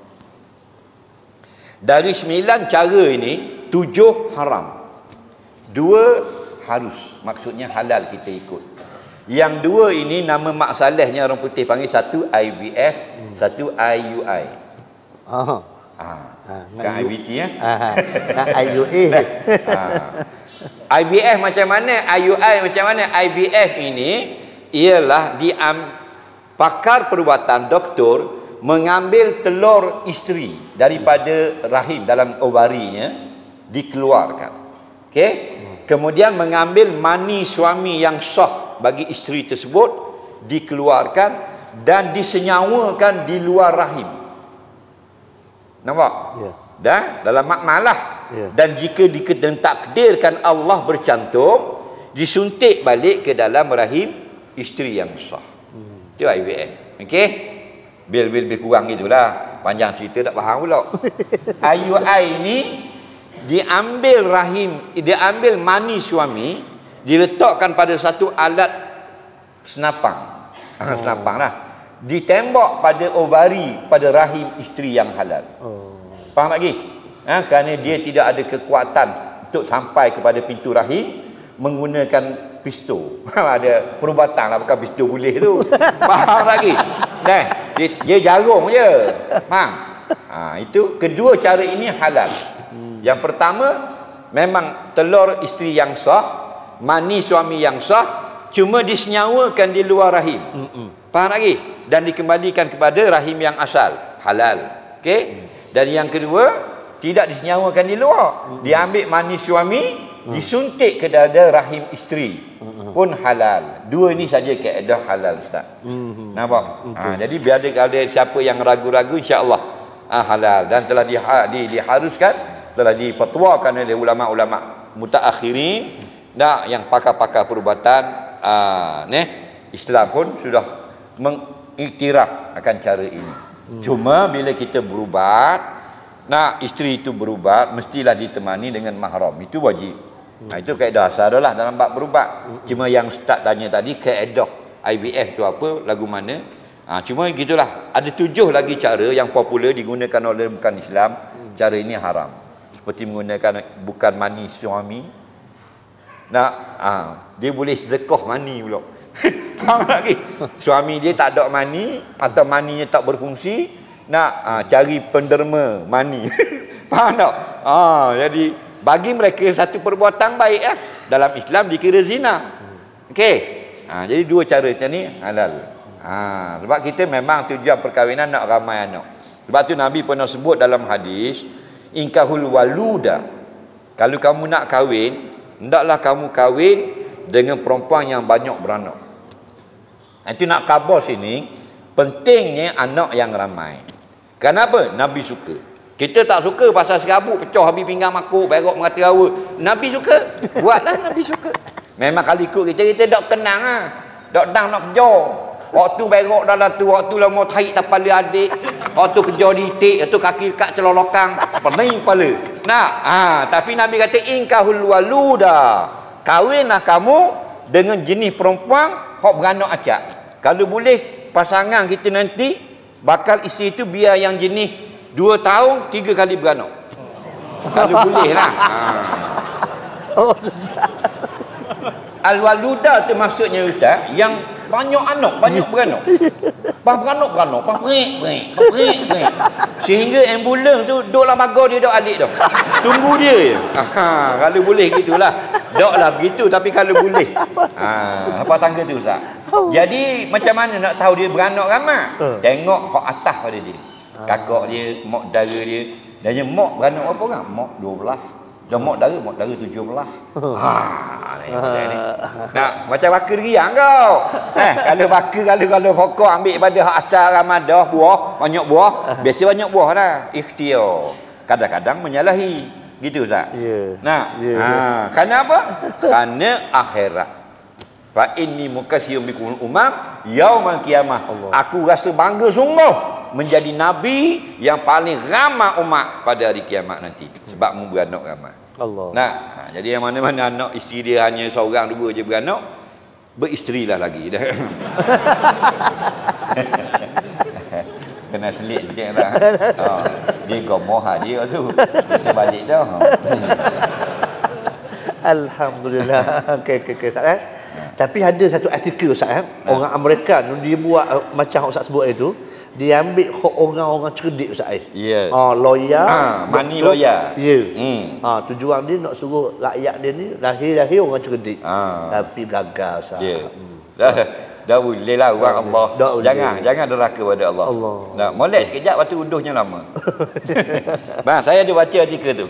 Dari 9 cara ini, 7 haram. 2 harus. Maksudnya halal kita ikut. Yang 2 ini nama maksalahnya orang putih panggil, satu IVF, satu IUI. Bukan IVT ya? IUI. IVF macam mana? IUI macam mana? IVF ini ialah pakar perubatan doktor mengambil telur isteri daripada rahim dalam ovarinya, dikeluarkan. Okey? Kemudian mengambil mani suami yang sah bagi isteri tersebut, dikeluarkan dan disenyawakan di luar rahim. Nampak? Dan dalam makmalah. Dan jika ditakdirkan Allah bercantum, disuntik balik ke dalam rahim isteri yang sah. Itu IVF. Okey? Bil lebih kurang gitulah. Panjang cerita tak faham pula. IUI ini diambil rahim, diambil mani suami, diletakkan pada satu alat senapang. Senapang lah. Ditembak pada ovari, pada rahim isteri yang halal. Faham lagi? Kerana dia tidak ada kekuatan untuk sampai kepada pintu rahim menggunakan pistol. Ada perubatan lah, bukan pistol boleh tu. Faham lagi? Dia jarum je. Faham? Itu kedua cara ini halal. Yang pertama, memang telur isteri yang sah, mani suami yang sah, cuma disenyawakan di luar rahim. Faham lagi? Dan dikembalikan kepada rahim yang asal. Halal. Okey? Dan yang kedua, tidak disenyawakan di luar. Diambil mani suami, disuntik ke dada rahim isteri, pun halal. 2 ini saja kaedah halal, Ustaz. Nampak? Jadi biar ada siapa yang ragu-ragu, insya-Allah halal. Dan telah diharuskan, telah dipetwakan oleh ulama-ulama mutaakhirin, yang pakar-pakar perubatan Islam pun sudah mengiktiraf akan cara ini. Cuma bila kita berubat, isteri itu berubat, mestilah ditemani dengan mahram. Itu wajib. Itu kaedah asal lah dalam bab berubat. Cuma yang Ustaz tanya tadi, kaedah IVF tu apa, lagu mana. Cuma gitulah. Ada 7 lagi cara yang popular digunakan oleh bukan Islam. Cara ini haram. Seperti menggunakan bukan mani suami. Dia boleh sedekah mani pula. Faham lagi? Suami dia tak ada mani, atau maninya tak berfungsi, cari penderma mani. Faham tak? Jadi bagi mereka satu perbuatan baik dalam Islam dikira zina. Okey. Jadi 2 cara macam ni halal. Sebab kita memang tujuan perkahwinan nak ramai anak. Sebab tu Nabi pernah sebut dalam hadis, inkahul waluda. Kalau kamu nak kahwin, hendaklah kamu kahwin dengan perempuan yang banyak beranak. Itu nak khabar sini, pentingnya anak yang ramai. Kenapa? Nabi suka. Kita tak suka pasal serabut, pecah habis pinggang makuk, berok mengata rawa. Nabi suka. Buatlah Nabi suka. Memang kalau ikut kita tak kenang tak dang nak kejar. Waktu berok dalam tu, waktu lah mau tarik tapal dia adik. Hak tu kejar ditik, tu kaki kat celolokang, pening kepala. Nah, tapi Nabi kata inkahul waluda. Kahwinlah kamu dengan jenis perempuan hak beranak acak. Kalau boleh pasangan kita nanti bakal isteri itu biar yang jenis 2 tahun 3 kali beranak. Kalau boleh lah. Al-waluda tu maksudnya Ustaz, yang banyak anak, banyak beranak. Beranak, perik. Sehingga ambulans tu duk dalam pagar dia, duk alik tu. Tunggu dia. Kalau boleh gitulah. Doklah begitu, tapi kalau boleh. Apa tangga tu Ustaz? Jadi macam mana nak tahu dia beranak ramai? Tengok hak atas pada dia. Kakak dia, mak dara dia. Dan mak beranak berapa orang? Mak 12. Dan mak dara 17. Nah, macam baka riang kau. Kalau baka kalau pokok ambil pada hak asal ramadah buah, banyak buah, biasa banyak buah dah. Ikhtiar. Kadang-kadang menyalahi. Gitu Ustaz. Nah, kerana apa? Kerana akhirat. Fa inni mukasyiyum bikum umam yaumal qiyamah. Aku rasa bangga sungguh menjadi nabi yang paling ramai umat pada hari kiamat nanti sebab mu beranak ramai. Allah. Nah, jadi yang mana-mana anak isteri dia hanya seorang 2 je beranak, beristerilah lagi dah. Kena selit sikit lah. Dia gomoh dia tu. Kita balik dah. Alhamdulillah. Okey Ustaz. Tapi ada satu artikel Ustaz, orang Amerika dia buat macam Ustaz sebut itu, dia ambil orang-orang cerdik Ustaz. Ya. Lawyer, money lawyer. Ya. Tujuan dia nak suruh rakyat dia ni lahir orang cerdik. Tapi gagal Ustaz. Ya. Dah boleh lah orang Allah. Jangan deraka pada Allah. Nah, molek sekejap lepas tu uduhnya lama. Bang, saya ada baca artikel tu.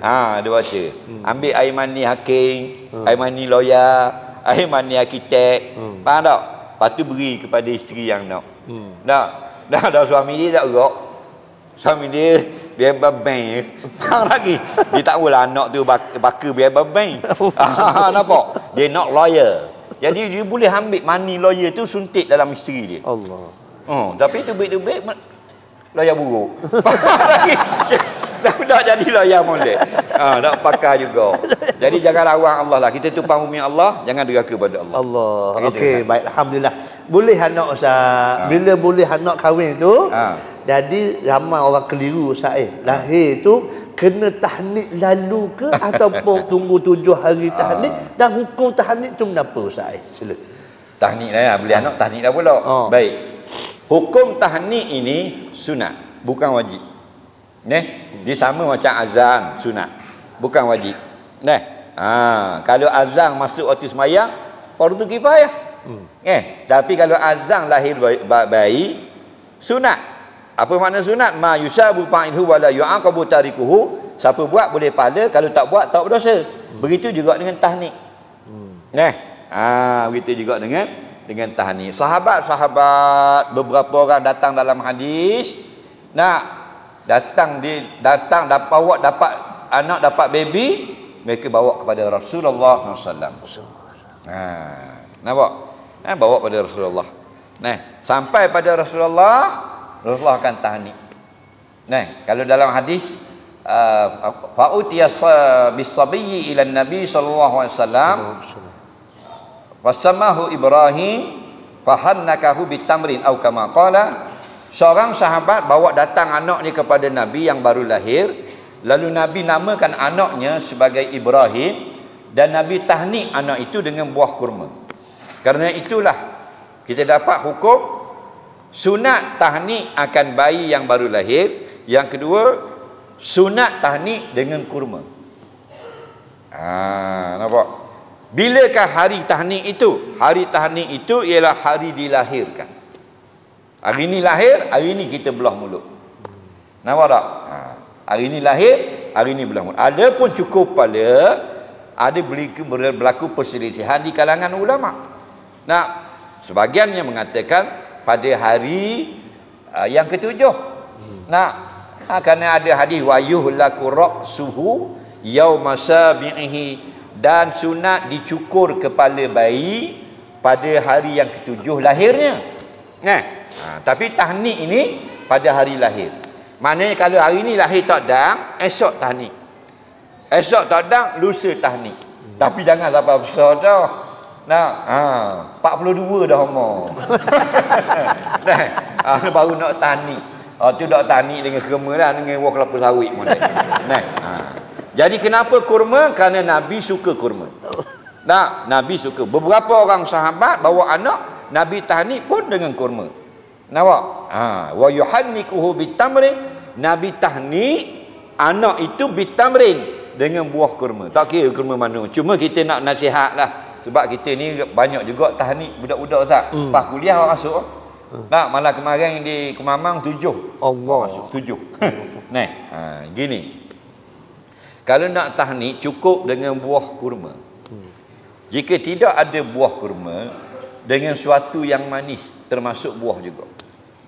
Ada baca. Ambil air mani hakim, air mani lawyer, air mani arkitek. Faham tak? Lepas tu beri kepada isteri yang nak. Dah suami dia tak gerak. Suami dia biar babeng. Faham lagi. Dia tak boleh anak tu baka biar babeng. Nampak? Dia nak lawyer. Jadi dia boleh ambil money lawyer tu suntik dalam isteri dia. Allah. Tapi tu baik-baik lawyer buruk. Dah jadi lawyer molek. Nak pakar juga. Jadi jangan lawan Allah lah. Kita tumpang bumi Allah, jangan deraka pada Allah. Okey, baik, alhamdulillah. Boleh anak Ustaz. Bila boleh anak kahwin tu, jadi ramai orang keliru Ustaz. Lahir tu kena tahnik lalu ke ataupun tunggu 7 hari tahnik, dan hukum tahnik tu kenapa Ustaz? Sila. Tahnik dah ya, boleh anak tahnik dah pula. Baik. Hukum tahnik ini sunat, bukan wajib. Dia sama macam azan, sunat, bukan wajib. Kalau azan masuk waktu sembahyang, fardu kifayah. Tapi kalau azan lahir bayi, sunat. Apa makna sunat? Ma yusabu fa'ilhu wa la yu'aqabu tarikuhu. Siapa buat boleh pahala, kalau tak buat tak berdosa. Begitu juga dengan tahnik. Begitu juga dengan tahnik. Sahabat-sahabat beberapa orang datang dalam hadis, datang dapat anak, dapat baby, mereka bawa kepada Rasulullah SAW. Nampak? Bawa pada Rasulullah. Sampai pada Rasulullah akan tahnik. Kalau dalam hadis fa'utiya bis-sabiyyi ila Nabi sallallahu alaihi wasallam wasamahu Ibrahim fahannakahu bitamrin atau kama qala. Seorang sahabat bawa datang anaknya kepada Nabi yang baru lahir, lalu Nabi namakan anaknya sebagai Ibrahim, dan Nabi tahnik anak itu dengan buah kurma. Karena itulah kita dapat hukum sunat tahnik akan bayi yang baru lahir. Yang kedua, sunat tahnik dengan kurma. Nampak? Bilakah hari tahnik itu? Hari tahnik itu ialah hari dilahirkan. Hari ini lahir, hari ini kita belah mulut. Nampak tak? Hari ini lahir, hari ini belah mulut. Ada pun cukup pada ada berlaku perselisihan di kalangan ulama. Sebahagiannya mengatakan pada hari yang ketujuh. Kerana ada hadis wa yuhlaku ra'suhu yauma sabihi, dan sunat dicukur kepala bayi pada hari yang ketujuh lahirnya. Tapi tahnik ini pada hari lahir. Maknanya kalau hari ni lahir tak dang, esok tahnik. Esok tak dang, lusa tahnik. Tapi jangan sampai besar dah. Nah, 42 dah umur. Nah, baru nak tahnik. Tu nak tahnik dengan kurma dah, dengan buah kelapa sawit molek. Nah, jadi kenapa kurma? Kerana Nabi suka kurma. Nah, Nabi suka. Beberapa orang sahabat bawa anak, Nabi tahnik pun dengan kurma. Nampak? Wa yuhannikuhu bitamrin. Nabi tahnik anak itu bitamrin dengan buah kurma. Tak kira kurma mana. Cuma kita nak nasihat lah. Sebab kita ni banyak juga tahnik budak-budak Ustaz. Pas kuliah orang masuk. Nah, malah kemarin di Kemamang 7. Allah. Masuk 7. Nah, gini. Kalau nak tahnik cukup dengan buah kurma. Jika tidak ada buah kurma, dengan suatu yang manis, termasuk buah juga.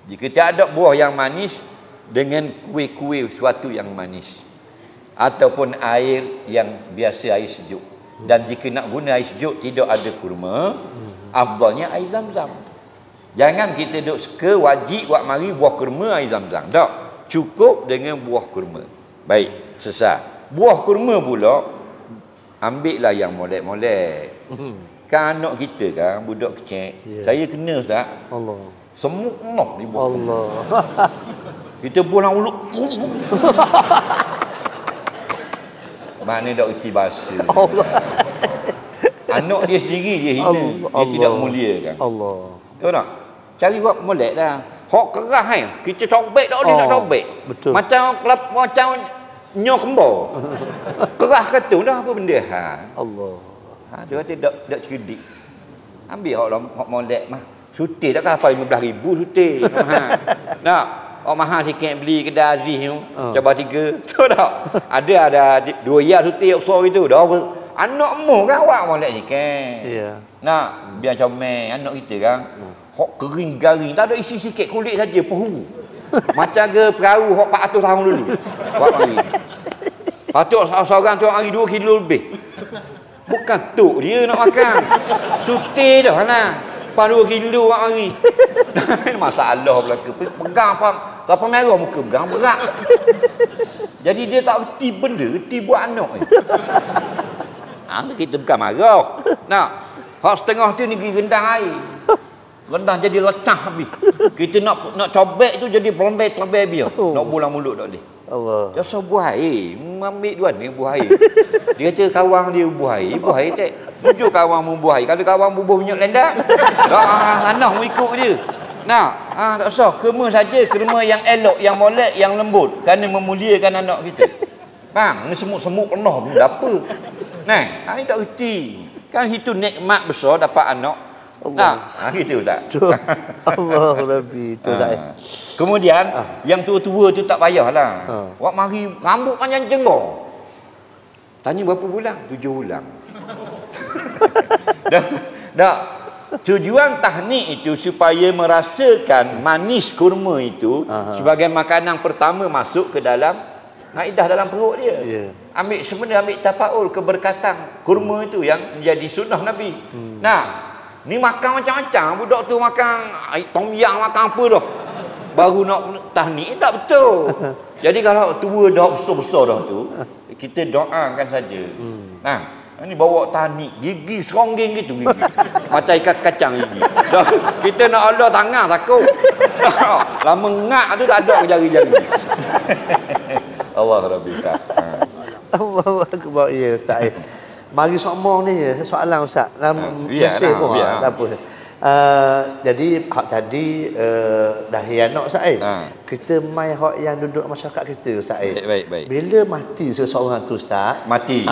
Jika tidak ada buah yang manis, dengan kuih-kuih suatu yang manis. Ataupun air yang biasa, air sejuk. Dan jika nak guna air sejuk, tidak ada kurma, afdalnya air zam-zam. Jangan kita duk suka wajib buat mari buah kurma air zam-zam. Tak. Cukup dengan buah kurma. Baik, selesai. Buah kurma pula, ambillah yang molek-molek. Kan anak kita kan, budak kecil. Saya kena Ustaz. Allah. Semut noh di buah. Allah. Kita buang uluk. Mana dak erti bahasa. Allah. Anak dia sendiri dia hina. Dia tidak mulia kan. Allah. Tahu tak? Cari buat molek dah. Hok keras kan. Kita cobek dak dia nak cobek. Betul. Macam nyo kembar. Keras kata dah apa benda Allah. Dia kata dak cerdik. Ambil hok molek mah. Sutir tak apa 15,000 sutir. Nak mahal sikit beli kedai Aziz tu. Coba 3. Tahu tak? Ada 2 ya sutir besar itu. Dah anak mu kan awak molek sikit. Ya. Nak biar comel anak kita kan. Hok kering garing, tak ada isi sikit kulit saja pehu. Macam ke perahu hok 400 tahun dulu. Buat mari. Patut seorang tu hari 2 kilo lebih. Bukan tuk dia nak makan. Sutir dah lah. 2 kilo buat hari. Masalah belaka. Pegang apa? Siapa merah muka pegang berat. Jadi dia tak reti benda, reti buat anak ni. Kita bukan marah. Nak hak setengah tu negeri rendang air. Rendang jadi lecah habis. Kita nak cobek tu jadi berlembek terlebih biar. Nak bulang mulut tak boleh. Allah. Dia so buah air, ambil duan ni buah air. Dia kata kawan dia buah air tak. Tujuh kawan mu buah air. Kalau kawan bubuh minyak lendak, anak mu ikut dia. Nah, tak usah. Kurma saja, kurma yang elok, yang molek, yang lembut, kerana memuliakan anak kita. Faham? Ni semut-semut penuh pun apa. Nah, ai tak reti. Kan itu nikmat besar dapat anak. Allah. Nah, gitu tak? Allah Rabbi tu tak. Kemudian yang tua-tua tu tak payahlah. Wak mari rambut panjang jenggot. Tanya berapa bulan? 7 bulan. Dah. Tujuan tahnik itu supaya merasakan manis kurma itu sebagai makanan pertama masuk ke dalam kaidah dalam perut dia. Ambil sebenarnya ambil tafaul keberkatan kurma itu yang menjadi sunnah Nabi. Nah, ni makan macam-macam, budak tu makan tom yam, makan apa dah. Baru nak tahnik tak betul. Jadi kalau tua dah besar-besar dah tu, kita doakan saja. Nah, ni bawa tahnik, gigi serongging gitu gigi. Macam ikan kacang gigi. Dah, kita nak Allah tangan takut. Lama ngak tu tak ada ke jari-jari. Allah Rabbi tak. Allah akbar ya Ustaz. Mari sombong ni soalan Ustaz. Mesej pun tak apa. Jadi hak tadi dah hianat Ustaz. Kita mai hak yang duduk masyarakat kita Ustaz. Baik. Bila mati seseorang tu Ustaz, mati.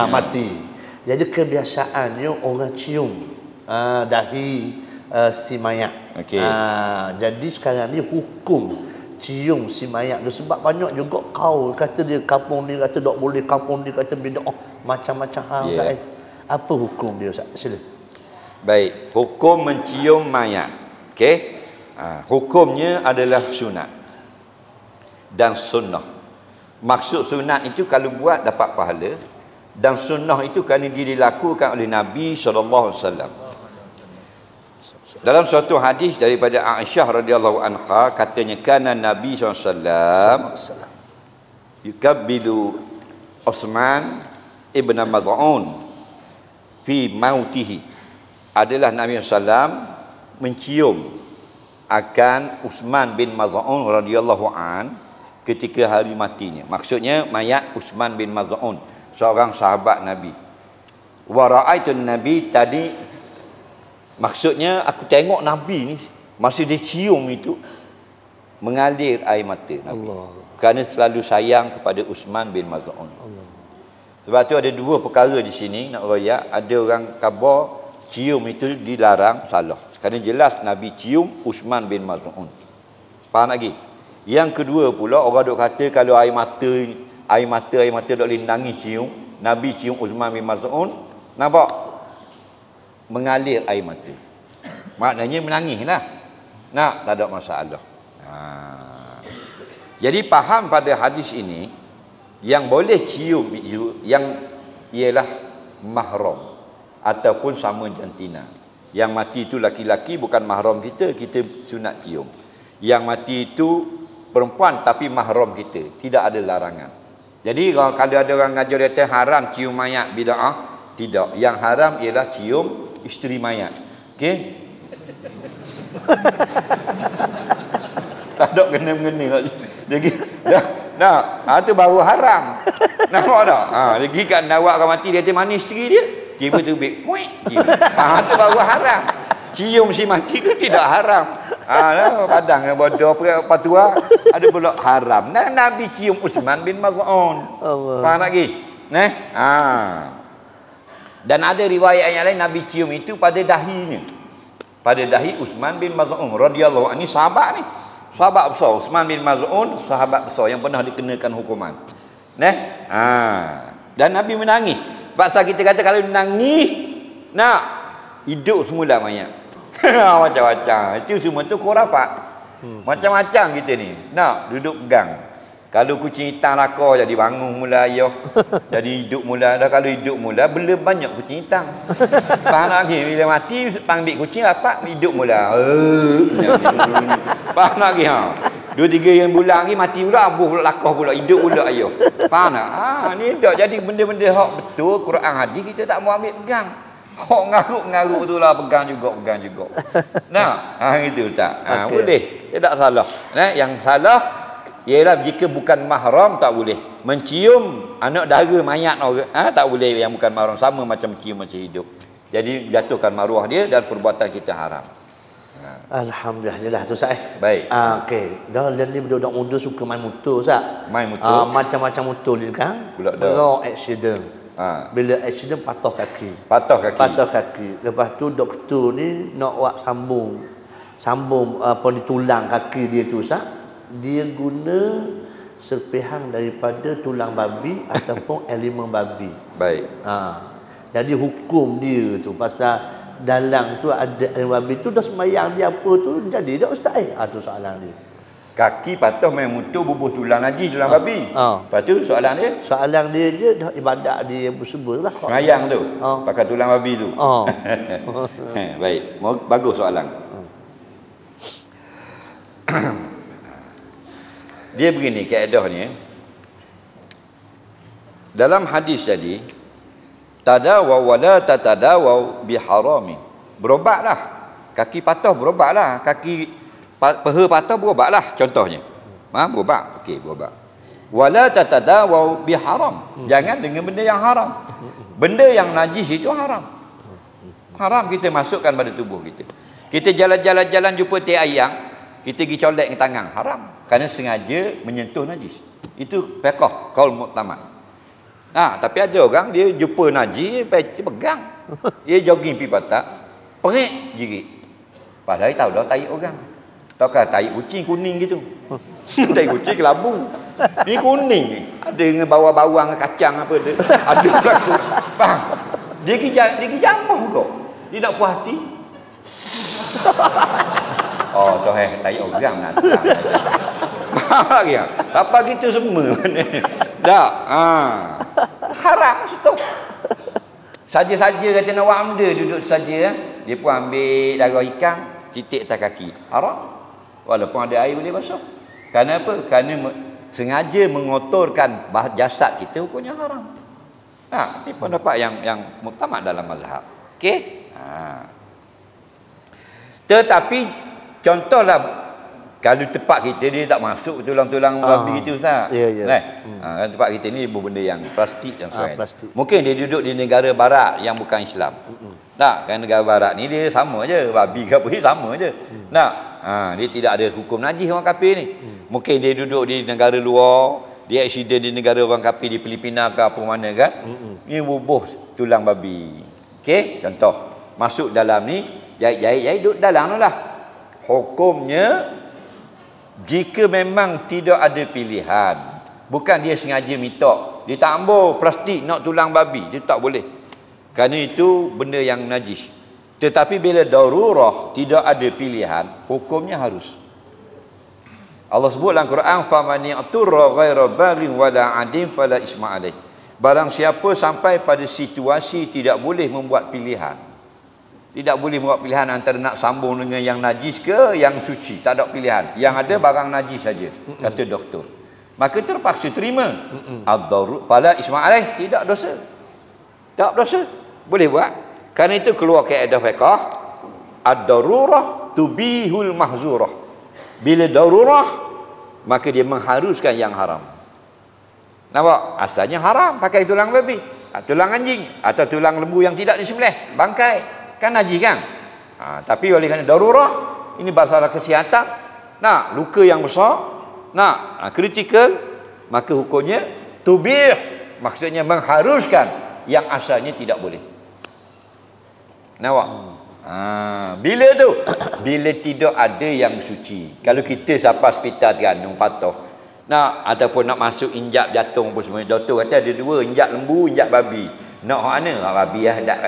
Jadi kebiasaannya orang cium dahi si mayat. Okey. Jadi sekarang ni hukum cium si mayat tu sebab banyak juga kau kata dia kampung ni kata tak boleh, kampung ni kata bid'ah, macam-macam hal Ustaz. Apa hukum dia Ustaz? Sila. Baik, hukum mencium mayat. Okey. Hukumnya adalah sunat dan sunnah. Maksud sunat itu kalau buat dapat pahala, dan sunnah itu kerana dia dilakukan oleh Nabi SAW. Dalam suatu hadis daripada Aisyah radhiyallahu anha, katanya kana Nabi SAW yukabbilu Utsman ibn Maz'un fi mautihi. Adalah Nabi SAW mencium akan Utsman bin Maz'un radhiyallahu an ketika hari matinya. Maksudnya mayat Utsman bin Maz'un, seorang sahabat Nabi. Wa ra'aitun Nabi, tadi maksudnya aku tengok Nabi ni masa dia cium itu mengalir air mata Nabi. Allah. Kerana selalu sayang kepada Utsman bin Maz'un. Sebab tu ada dua perkara di sini nak royak. Ada orang khabar cium itu dilarang, salah. Kerana jelas Nabi cium Utsman bin Maz'un. Faham lagi? Yang kedua pula orang duk kata kalau air mata duk lindangi cium, Nabi cium Utsman bin Maz'un, nampak mengalir air mata. Maknanya menangis lah. Nak, tak ada masalah. Jadi faham pada hadis ini, yang boleh cium yang ialah mahram ataupun sama jantina. Yang mati itu laki-laki bukan mahram kita, kita sunat cium. Yang mati itu perempuan tapi mahram kita, tidak ada larangan. Jadi kalau ada orang ngajar dia haram cium mayat bid'ah, tidak. Yang haram ialah cium isteri mayat. Okey? Tak ada kena-mengena lagi. Jadi tu baru haram. Nampak tak? Dia pergi kat nawak orang mati, dia mana isteri dia? Tiba tu bik kuik. Tu baru haram. Cium si mati tu tidak haram. Padang bodoh patua ada pula haram. Nah, Nabi cium Utsman bin Maz'un. Faham lagi? Dan ada riwayat yang lain Nabi cium itu pada dahinya. Pada dahi Utsman bin Maz'un radhiyallahu anhu. Ini sahabat ni. Sahabat besar Utsman bin Maz'un, sahabat besar yang pernah dikenakan hukuman. Dan Nabi menangis. Pasal kita kata kalau menangis nak hidup semula mayat. Macam-macam. Itu semua tu khurafat. Macam-macam kita ni. Nak duduk pegang. Kalau kucing hitam lakar jadi bangun mula ayah. Jadi hidup mula. Dah kalau hidup mula belum banyak kucing hitam. Faham lagi? Bila mati panggil kucing dapat hidup mula. Faham lagi ha? 2-3 bulan lagi mati pula, abuh pula lakar pula, hidup pula ayah. Faham tak? Ni tak jadi benda-benda hak betul Quran hadis kita tak mau ambil pegang. Hak ngaruk-ngaruk tu lah pegang juga. Nah, gitu tak? Okay. Boleh. Tidak salah. Yang salah ialah jika bukan mahram tak boleh. Mencium anak dara mayat orang, tak boleh yang bukan mahram, sama macam cium masih hidup. Jadi jatuhkan maruah dia dan perbuatan kita haram. Alhamdulillah tu Ustaz. Baik. Okey. Dan ni budak-budak muda suka main motor Ustaz. Main motor. Macam-macam motor ni kan. Berlaku accident. Bila accident patah kaki. Lepas tu doktor ni nak buat sambung apa ni tulang kaki dia tu Ustaz. Dia guna serpihan daripada tulang babi ataupun elemen babi. Baik. Jadi hukum dia tu pasal dalam tu ada elemen babi tu dah sembahyang dia apa tu jadi dah Ustaz. Tu soalan dia. Kaki patah main motor bubuh tulang haji, tulang babi. Lepas tu soalan dia? Soalan dia dah ibadat dia bersebut lah. Semayang tu? Pakai tulang babi tu? Baik. Bagus soalan. Dia begini kaedahnya. Dalam hadis tadi, tadawaw wala tatadawaw biharamin. Berobatlah. Kaki patah berobatlah. Kaki peha patah berobatlah contohnya. Berobat. Okey, berobat. Wala tatadawaw biharam. Jangan dengan benda yang haram. Benda yang najis itu haram. Haram kita masukkan pada tubuh kita. Kita jalan-jalan jumpa tai ayam, kita pergi colek dengan tangan, haram. Kerana sengaja menyentuh najis. Itu fiqh qaul mu'tamad. Tapi ada orang dia jumpa najis, dia pegang. Dia jogging pergi patah, perik jirit. Padahal tahu dah tai orang. Tahu tai kucing kuning gitu. Tai kucing kelabu. Ni kuning ni. Ada dengan bawang-bawang kacang apa dia. Ada berlaku. Faham? Dia pergi jamah kok. Dia tak puas hati. Soheh tai orang nak. Lagi apa gitu semua. Tak. Haram situ. Saja-saja kata nak buat benda duduk saja dia pun ambil darah ikan, titik atas kaki. Haram. Walaupun ada air boleh basuh. Kerana apa? Kerana sengaja mengotorkan jasad kita, hukumnya haram. Ini pendapat yang muktamad dalam mazhab. Okey? Tetapi contohlah kalau tempat kita dia tak masuk tulang-tulang babi itu, Ustaz. Kan tempat kita ni benda yang plastik dan sebagainya. Mungkin dia duduk di negara barat yang bukan Islam. Kan negara barat ni dia sama je, babi ke apa sama je. Dia tidak ada hukum najis orang kafir ni. Mungkin dia duduk di negara luar, dia aksiden di negara orang kafir di Filipina ke apa mana kan. Ni bubuh tulang babi. Okey, contoh. Masuk dalam ni, jahit duduk dalam tu lah. Hukumnya jika memang tidak ada pilihan, bukan dia sengaja minta, dia tak ambil plastik nak tulang babi, dia tak boleh. Kerana itu benda yang najis. Tetapi bila darurah, tidak ada pilihan, hukumnya harus. Allah sebut dalam Quran, faman ya'turra ghaira baghin wala 'adin fala isma 'alaih. Barang siapa sampai pada situasi tidak boleh membuat pilihan. Tidak boleh membuat pilihan antara nak sambung dengan yang najis ke yang suci, tak ada pilihan. Yang ada barang najis saja, kata doktor. Maka terpaksa terima. Ad-darur fala isma 'alaih, tidak dosa. Tak dosa. Boleh buat. Kerana itu keluar kaedah fiqh, ad-darurah tubihul mahzurah. Bila darurah, maka dia mengharuskan yang haram. Nampak? Asalnya haram pakai tulang babi, tulang anjing atau tulang lembu yang tidak disembelih, bangkai. Kan najis kan? Tapi oleh kerana darurah, ini masalah kesihatan, luka yang besar, kritikal, maka hukumnya tubih, maksudnya mengharuskan yang asalnya tidak boleh. Nampak? Bila tu? Bila tidak ada yang suci. Kalau kita sampai hospital Terengganu patah, ataupun nak masuk injak jantung apa semua, doktor kata ada dua, injak lembu, injak babi. Nak hak mana? Babi lah dak.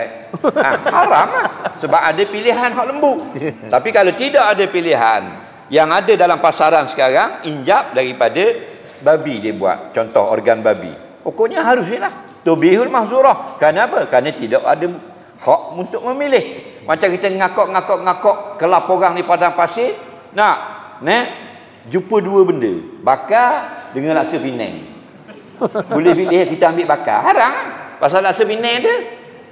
Haram lah. Sebab ada pilihan hak lembu. Tapi kalau tidak ada pilihan, yang ada dalam pasaran sekarang injak daripada babi dia buat. Contoh organ babi. Hukumnya haruslah tubihul mahzurah. Kenapa? Kerana tidak ada hak untuk memilih. Macam kita ngakok kelap orang di padang pasir, jumpa dua benda, bakar dengan laksa Penang. Boleh pilih kita ambil bakar, haram. Pasal laksa Penang dia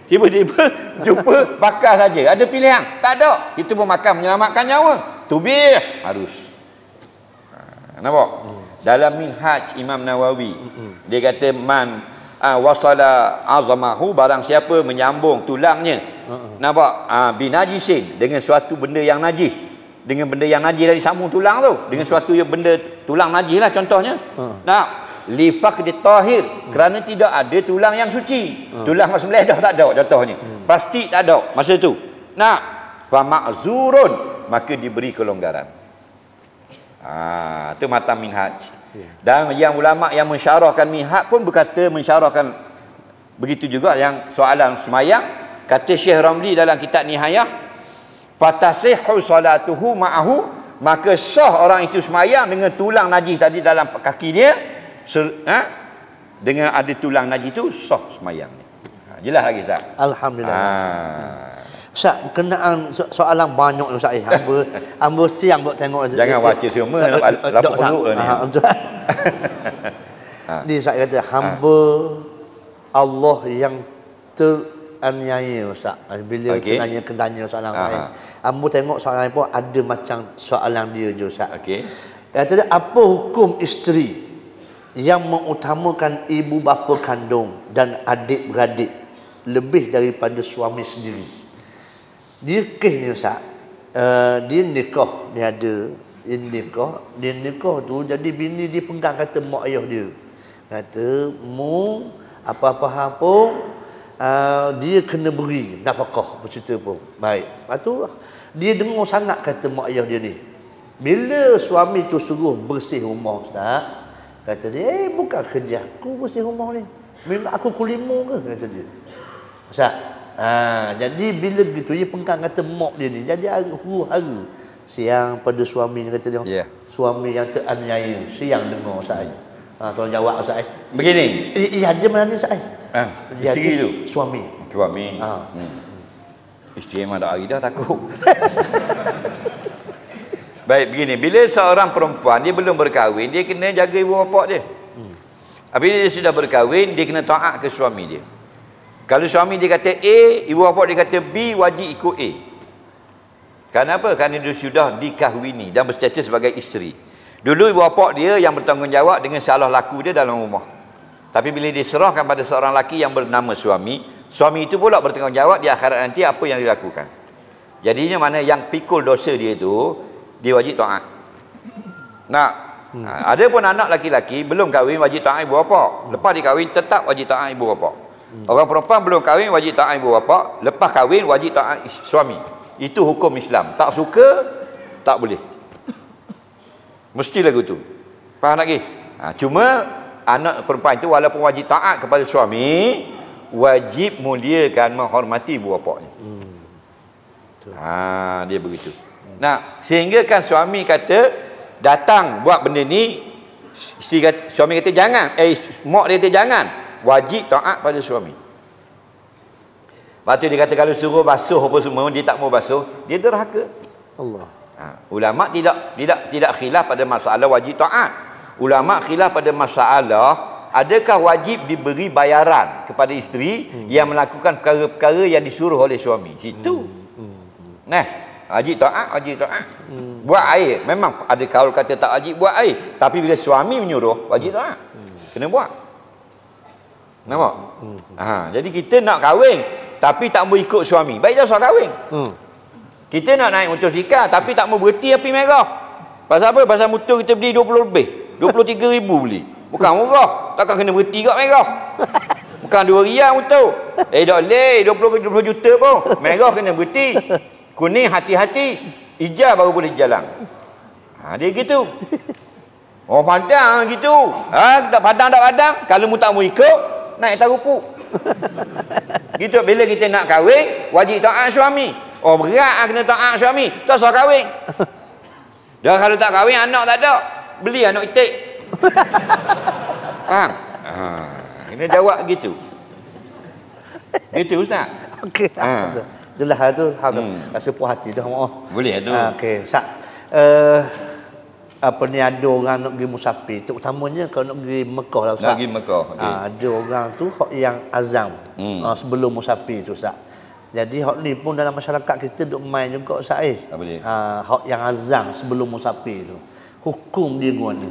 tiba-tiba jumpa bakar saja, ada pilihan? Tak ada. Kita pun makan menyelamatkan nyawa. Tubih harus. Nampak? Dalam Minhaj Imam Nawawi, dia kata man wasala azamahu, barang siapa menyambung tulangnya, nampak, binajisin, dengan suatu benda yang najis, dengan benda yang najis dari sambung tulang tu dengan suatu yang benda tulang najis lah contohnya, li faqdi tahir, kerana tidak ada tulang yang suci. Tulang sembelih dah tak ada contohnya, plastik tak ada masa tu, fa ma'zurun, maka diberi kelonggaran. Itu mata Minhaj. Dan yang ulama yang mensyarahkan Minhaj pun berkata, mensyarahkan begitu juga yang soalan semayang, kata Syekh Ramli dalam kitab Nihayah, fatasihhu salatuhu ma'ahu, maka sah orang itu semayang dengan tulang najis tadi dalam kaki dia, dengan ada tulang najis itu sah semayangnya. Jelas lagi Ustaz? Alhamdulillah. Ustaz, berkenaan soalan banyak Ustaz. Hamba siang buat tengok. Jangan baca semua, lapuk perut ni. Ni Ustaz kata hamba Allah yang teraniaya Ustaz. Bila tanya soalan lain, hamba tengok soalan lain pun ada macam soalan dia je Ustaz. Kata apa hukum isteri yang mengutamakan ibu bapa kandung dan adik-beradik lebih daripada suami sendiri? Dia kes ni Ustaz, dia nikah, dia ada dia nikah tu, jadi bini dia pegang kata mak ayah dia, kata mu apa-apa pun dia kena beri nafkah, bercerita pun baik. Lepas tu dia dengar sangat kata mak ayah dia ni. Bila suami tu suruh bersih rumah Ustaz, kata dia bukan kerja aku bersih rumah ni, memang aku kulimu ke, kata dia Ustaz. Jadi bila begitu dia pegang kata mak dia ni, jadi huru-hara siang pada suami ni, kata dia suami yang teraniaya siang dengar Ustaz. Tolong jawab Ustaz. Begini. Iya dia mana ni Ustaz? Isteri tu. Suami. Isteri memang tak hari dah takut. Baik, begini. Bila seorang perempuan, dia belum berkahwin, dia kena jaga ibu bapa dia. Apabila dia sudah berkahwin, dia kena taat ke suami dia. Kalau suami dia kata A, ibu bapa dia kata B, wajib ikut A. Kenapa? Kerana dia sudah dikahwini dan berstatus sebagai isteri. Dulu ibu bapa dia yang bertanggungjawab dengan salah laku dia dalam rumah. Tapi bila diserahkan pada seorang lelaki yang bernama suami, suami itu pula bertanggungjawab di akhirat nanti apa yang dilakukan. Jadinya mana yang pikul dosa dia itu, dia wajib taat. Ada pun anak laki-laki belum kahwin wajib taat ibu bapa. Lepas dikahwin tetap wajib taat ibu bapa. Orang perempuan belum kahwin wajib taat ibu bapa, lepas kahwin wajib taat suami. Itu hukum Islam. Tak suka tak boleh. Mesti lagu tu. Faham lagi? Cuma anak perempuan itu walaupun wajib taat kepada suami, wajib muliakan, menghormati ibu bapanya. Dia begitu. Sehingga kan suami kata datang buat benda ni, suami kata jangan, mak dia kata jangan, wajib taat pada suami. Lepas tu dia kata kalau suruh basuh apa semua dia tak mau basuh, dia derhaka. Allah. Ulama tidak khilaf pada masalah wajib taat. Ulama khilaf pada masalah adakah wajib diberi bayaran kepada isteri yang melakukan perkara-perkara yang disuruh oleh suami. Situ. Wajib taat. Buat air, memang ada kaul kata tak wajib buat air, tapi bila suami menyuruh wajib taat. Kena buat. Nampak? Jadi kita nak kahwin tapi tak mau ikut suami, baik dah soal kahwin. Kita nak naik motosikal tapi tak mau berhenti api merah. Pasal apa? Pasal motor kita beli 20 lebih, 23,000 beli. Bukan murah, takkan kena berhenti kat merah. Bukan 2 riyal motor. Tak boleh 20 juta pun. Merah kena berhenti. Kuning hati-hati, hijau baru boleh jalan. Dia gitu. Oh padang gitu. Tak padang. Kalau mu tak mau ikut, naik tarupuk. Gitu. Bila kita nak kahwin, wajib taat suami. Oh berat kena taat suami. Tak usah kahwin. Dah kalau tak kahwin, anak tak ada. Beli anak itik. Faham? Kena jawab gitu. Gitu Ustaz. Okey. Jelas tu. Rasa puas hati dah maaf. Boleh tu. Okey. Ustaz. Apa ni ada orang nak pergi musafir, terutamanya kalau nak pergi Mekah lah Ustaz. Nak pergi Mekah. Okay. Ada orang tu yang azam sebelum musafir tu Ustaz. Jadi hak ni pun dalam masyarakat kita duk main juga Ustaz. Tak boleh. Hak yang azam sebelum musafir tu. Hukum dia gimana?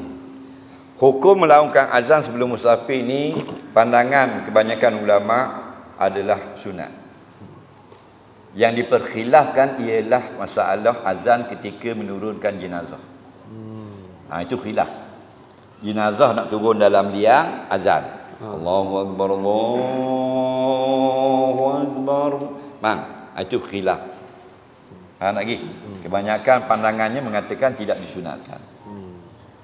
Hukum melakukan azan sebelum musafir ni pandangan kebanyakan ulama adalah sunat. Yang diperkhilafkan ialah masalah azan ketika menurunkan jenazah. Itu khilaf. Jenazah nak turun dalam liang, azan. Allahu Akbar, Allahu Akbar. Itu khilaf. Lagi. Kebanyakan pandangannya mengatakan tidak disunatkan.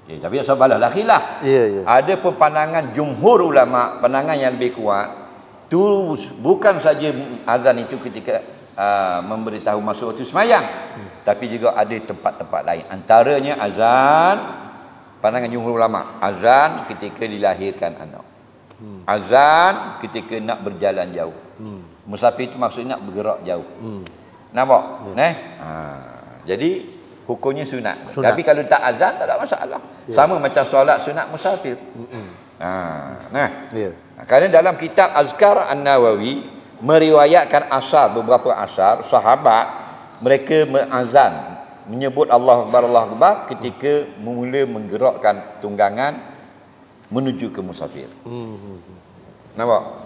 Tapi sabarlah khilaf. Ada pun pandangan jumhur ulama, pandangan yang lebih kuat, tu bukan saja azan itu ketika memberitahu masuk waktu semayang, tapi juga ada tempat-tempat lain. Antaranya azan, pandangan jumhur ulama, azan ketika dilahirkan anak, azan ketika nak berjalan jauh. Musafir itu maksudnya nak bergerak jauh. Nampak? Jadi hukumnya sunat. Tapi kalau tak azan tak ada masalah. Sama macam solat sunat musafir. Kerana dalam kitab Azkar An-Nawawi meriwayatkan asar, beberapa asar sahabat mereka mengazan, menyebut Allah Akbar ketika mula menggerakkan tunggangan menuju ke musafir. Nampak?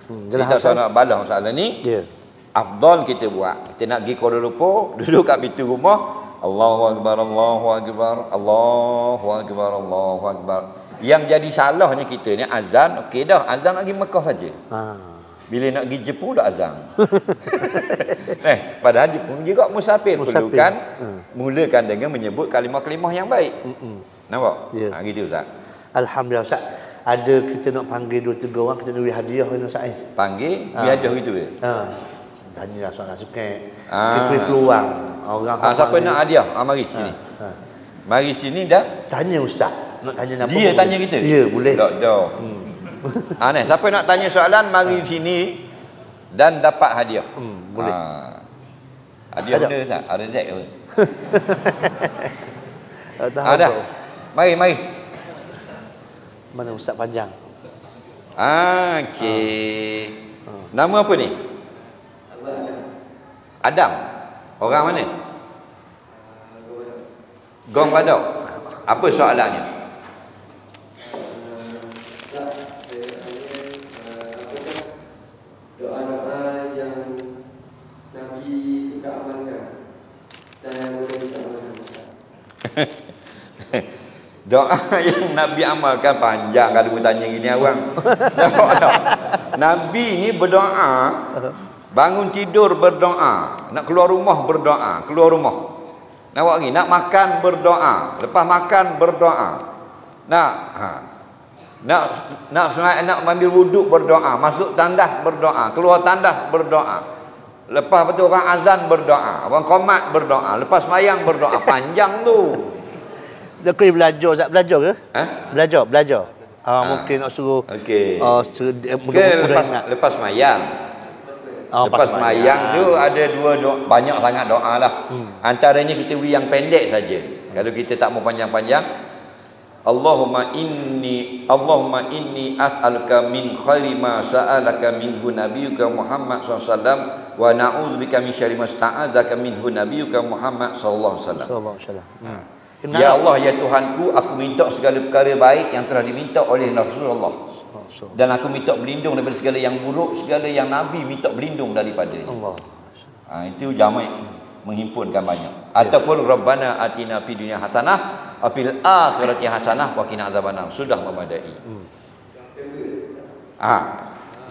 Kita nak balas masalah ni. Afdal kita buat. Kita nak pergi Kuala Lumpur, duduk kat pintu rumah, Allahu Akbar, Allahu Akbar, Allahu Akbar, Allahu Akbar. Yang jadi salahnya kita ni azan, okey dah, azan nak pergi Mekah saja. Bila nak pergi Jepun dah azan. Padahal Jepun juga musafir. Perlukan mulakan dengan menyebut kalimah-kalimah yang baik. Nampak? Gitu Ustaz. Alhamdulillah Ustaz. Ada kita nak panggil 2-3 orang, kita nak beri hadiah kan Ustaz. Panggil, beri hadiah gitu ke? Tanyalah soalan suka. Kita beri peluang. Orang siapa nak hadiah? Mari sini. Mari sini dah. Tanya Ustaz. Nak tanya apa? Dia tanya kita? Ya, boleh. Dah. Siapa nak tanya soalan, mari sini dan dapat hadiah. Boleh. Hadiah benda Ustaz, ada Z ke? Ada. Mari. Mana Ustaz panjang? Okey. Nama apa ni? Adam. Orang mana? Gong Badok. Apa soalannya? Doa-doa yang Nabi suka amalkan dan yang boleh kita amalkan. Doa yang Nabi amalkan panjang kalau bertanya gini orang. Nabi ni berdoa, bangun tidur berdoa, nak keluar rumah berdoa, keluar rumah. Nak buat lagi, nak makan berdoa, lepas makan berdoa. Nak ambil wuduk berdoa, masuk tandas berdoa, keluar tandas berdoa. Lepas tu orang azan berdoa, orang qomat berdoa, lepas sembahyang berdoa. Panjang tu. Dia kena belajar, Ustaz. Belajar ke? Ha? Belajar. Mungkin nak suruh. Okey. Lepas sembahyang. Lepas sembahyang tu ada dua doa, banyak sangat doa lah. Antaranya kita beri yang pendek saja. Kalau kita tak mau panjang-panjang, Allahumma inni as'aluka min khairi ma sa'alaka minhu nabiyyuka Muhammad SAW wa na'udzubika min syarri ma sta'azaka minhu nabiyyuka Muhammad sallallahu alaihi wasallam. Ya Allah, ya Tuhanku, aku minta segala perkara baik yang telah diminta oleh Rasulullah. Dan aku minta berlindung daripada segala yang buruk, segala yang Nabi minta berlindung daripadanya. Allah. Itu jamak menghimpunkan banyak. Ataupun Rabbana atina fid dunya hasanah wa fil akhirati hasanah wa qina azabannar. Sudah memadai.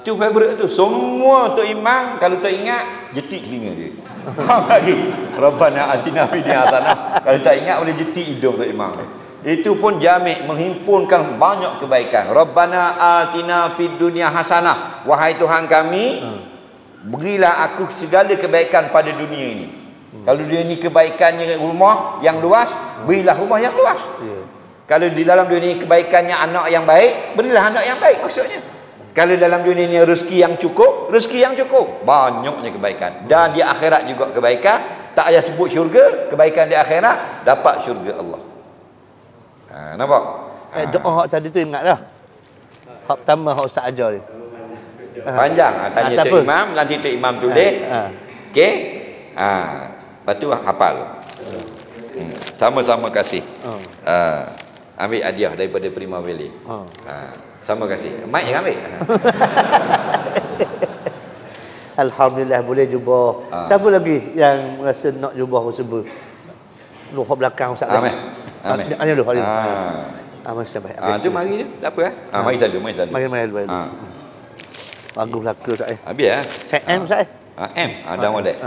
Itu favorite tu. Semua Tok Imam kalau tak ingat jetik telinga dia. Lagi Rabbana atina fid dunya hasanah. Kalau tak ingat boleh jetik hidung Tok Imam. Itu pun jamik menghimpunkan banyak kebaikan. Rabbana atina fid dunya hasanah. Wahai Tuhan kami, berilah aku segala kebaikan pada dunia ini. Kalau dunia ini kebaikannya rumah yang luas, berilah rumah yang luas. Kalau di dalam dunia ini kebaikannya anak yang baik, berilah anak yang baik maksudnya. Kalau dalam dunia ini rezeki yang cukup, rezeki yang cukup. Banyaknya kebaikan. Dan di akhirat juga kebaikan. Tak payah sebut syurga, kebaikan di akhirat dapat syurga Allah. Nampak? Doa hak tadi tu ingat dah. Hak pertama hak Ustaz ajar ni. Panjang. Tanya Tok Imam, nanti Tok Imam tulis. Okey? Lepas tu hafal. Sama-sama kasih. Ambil hadiah daripada Prima Valley. Sama kasih. Mic yang ambil. Alhamdulillah boleh jubah. Siapa lagi yang rasa nak jubah tersebut? Lu hak belakang Ustaz. Ada dulu. Sampai. Tu mari je. Tak apa mari selalu. Mari. Bagus belaka Ustaz. Habis Saya M Ustaz. M. Dah molek.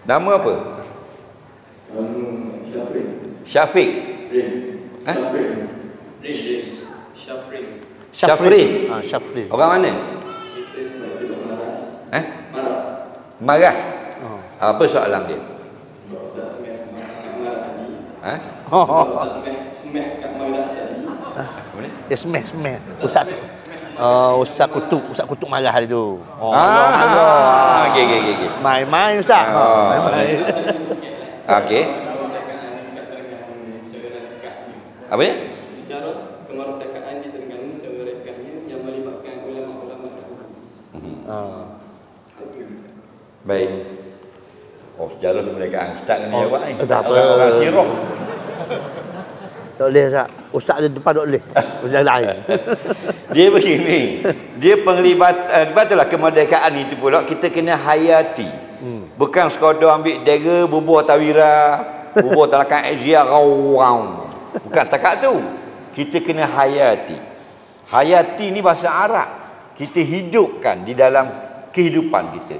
Nama apa? Syafiq. Syafrin. Orang mana? Marah. Apa soalan dia? Smash. Ustaz kutuk marah dia tu. Okey. Main Ustaz. Okey. Apa dia? Sejarah kemerdekaan di Terengganu secara rekatnya yang melibatkan ulama-ulama. Baik. Sejarah kemerdekaan Ustaz kena jawab ni. Tak apa. Orang sirah. Tak boleh Ustaz. Ustaz ada depan tak boleh. Ustaz lain. Dia begini. Dia penglibatan, betullah kemerdekaan itu pula kita kena hayati. Bukan sekadar ambil dera, bubuh tawira, bubuh talakan azia rawang. Bukan takat tu. Kita kena hayati. Hayati ni bahasa Arab. Kita hidupkan di dalam kehidupan kita.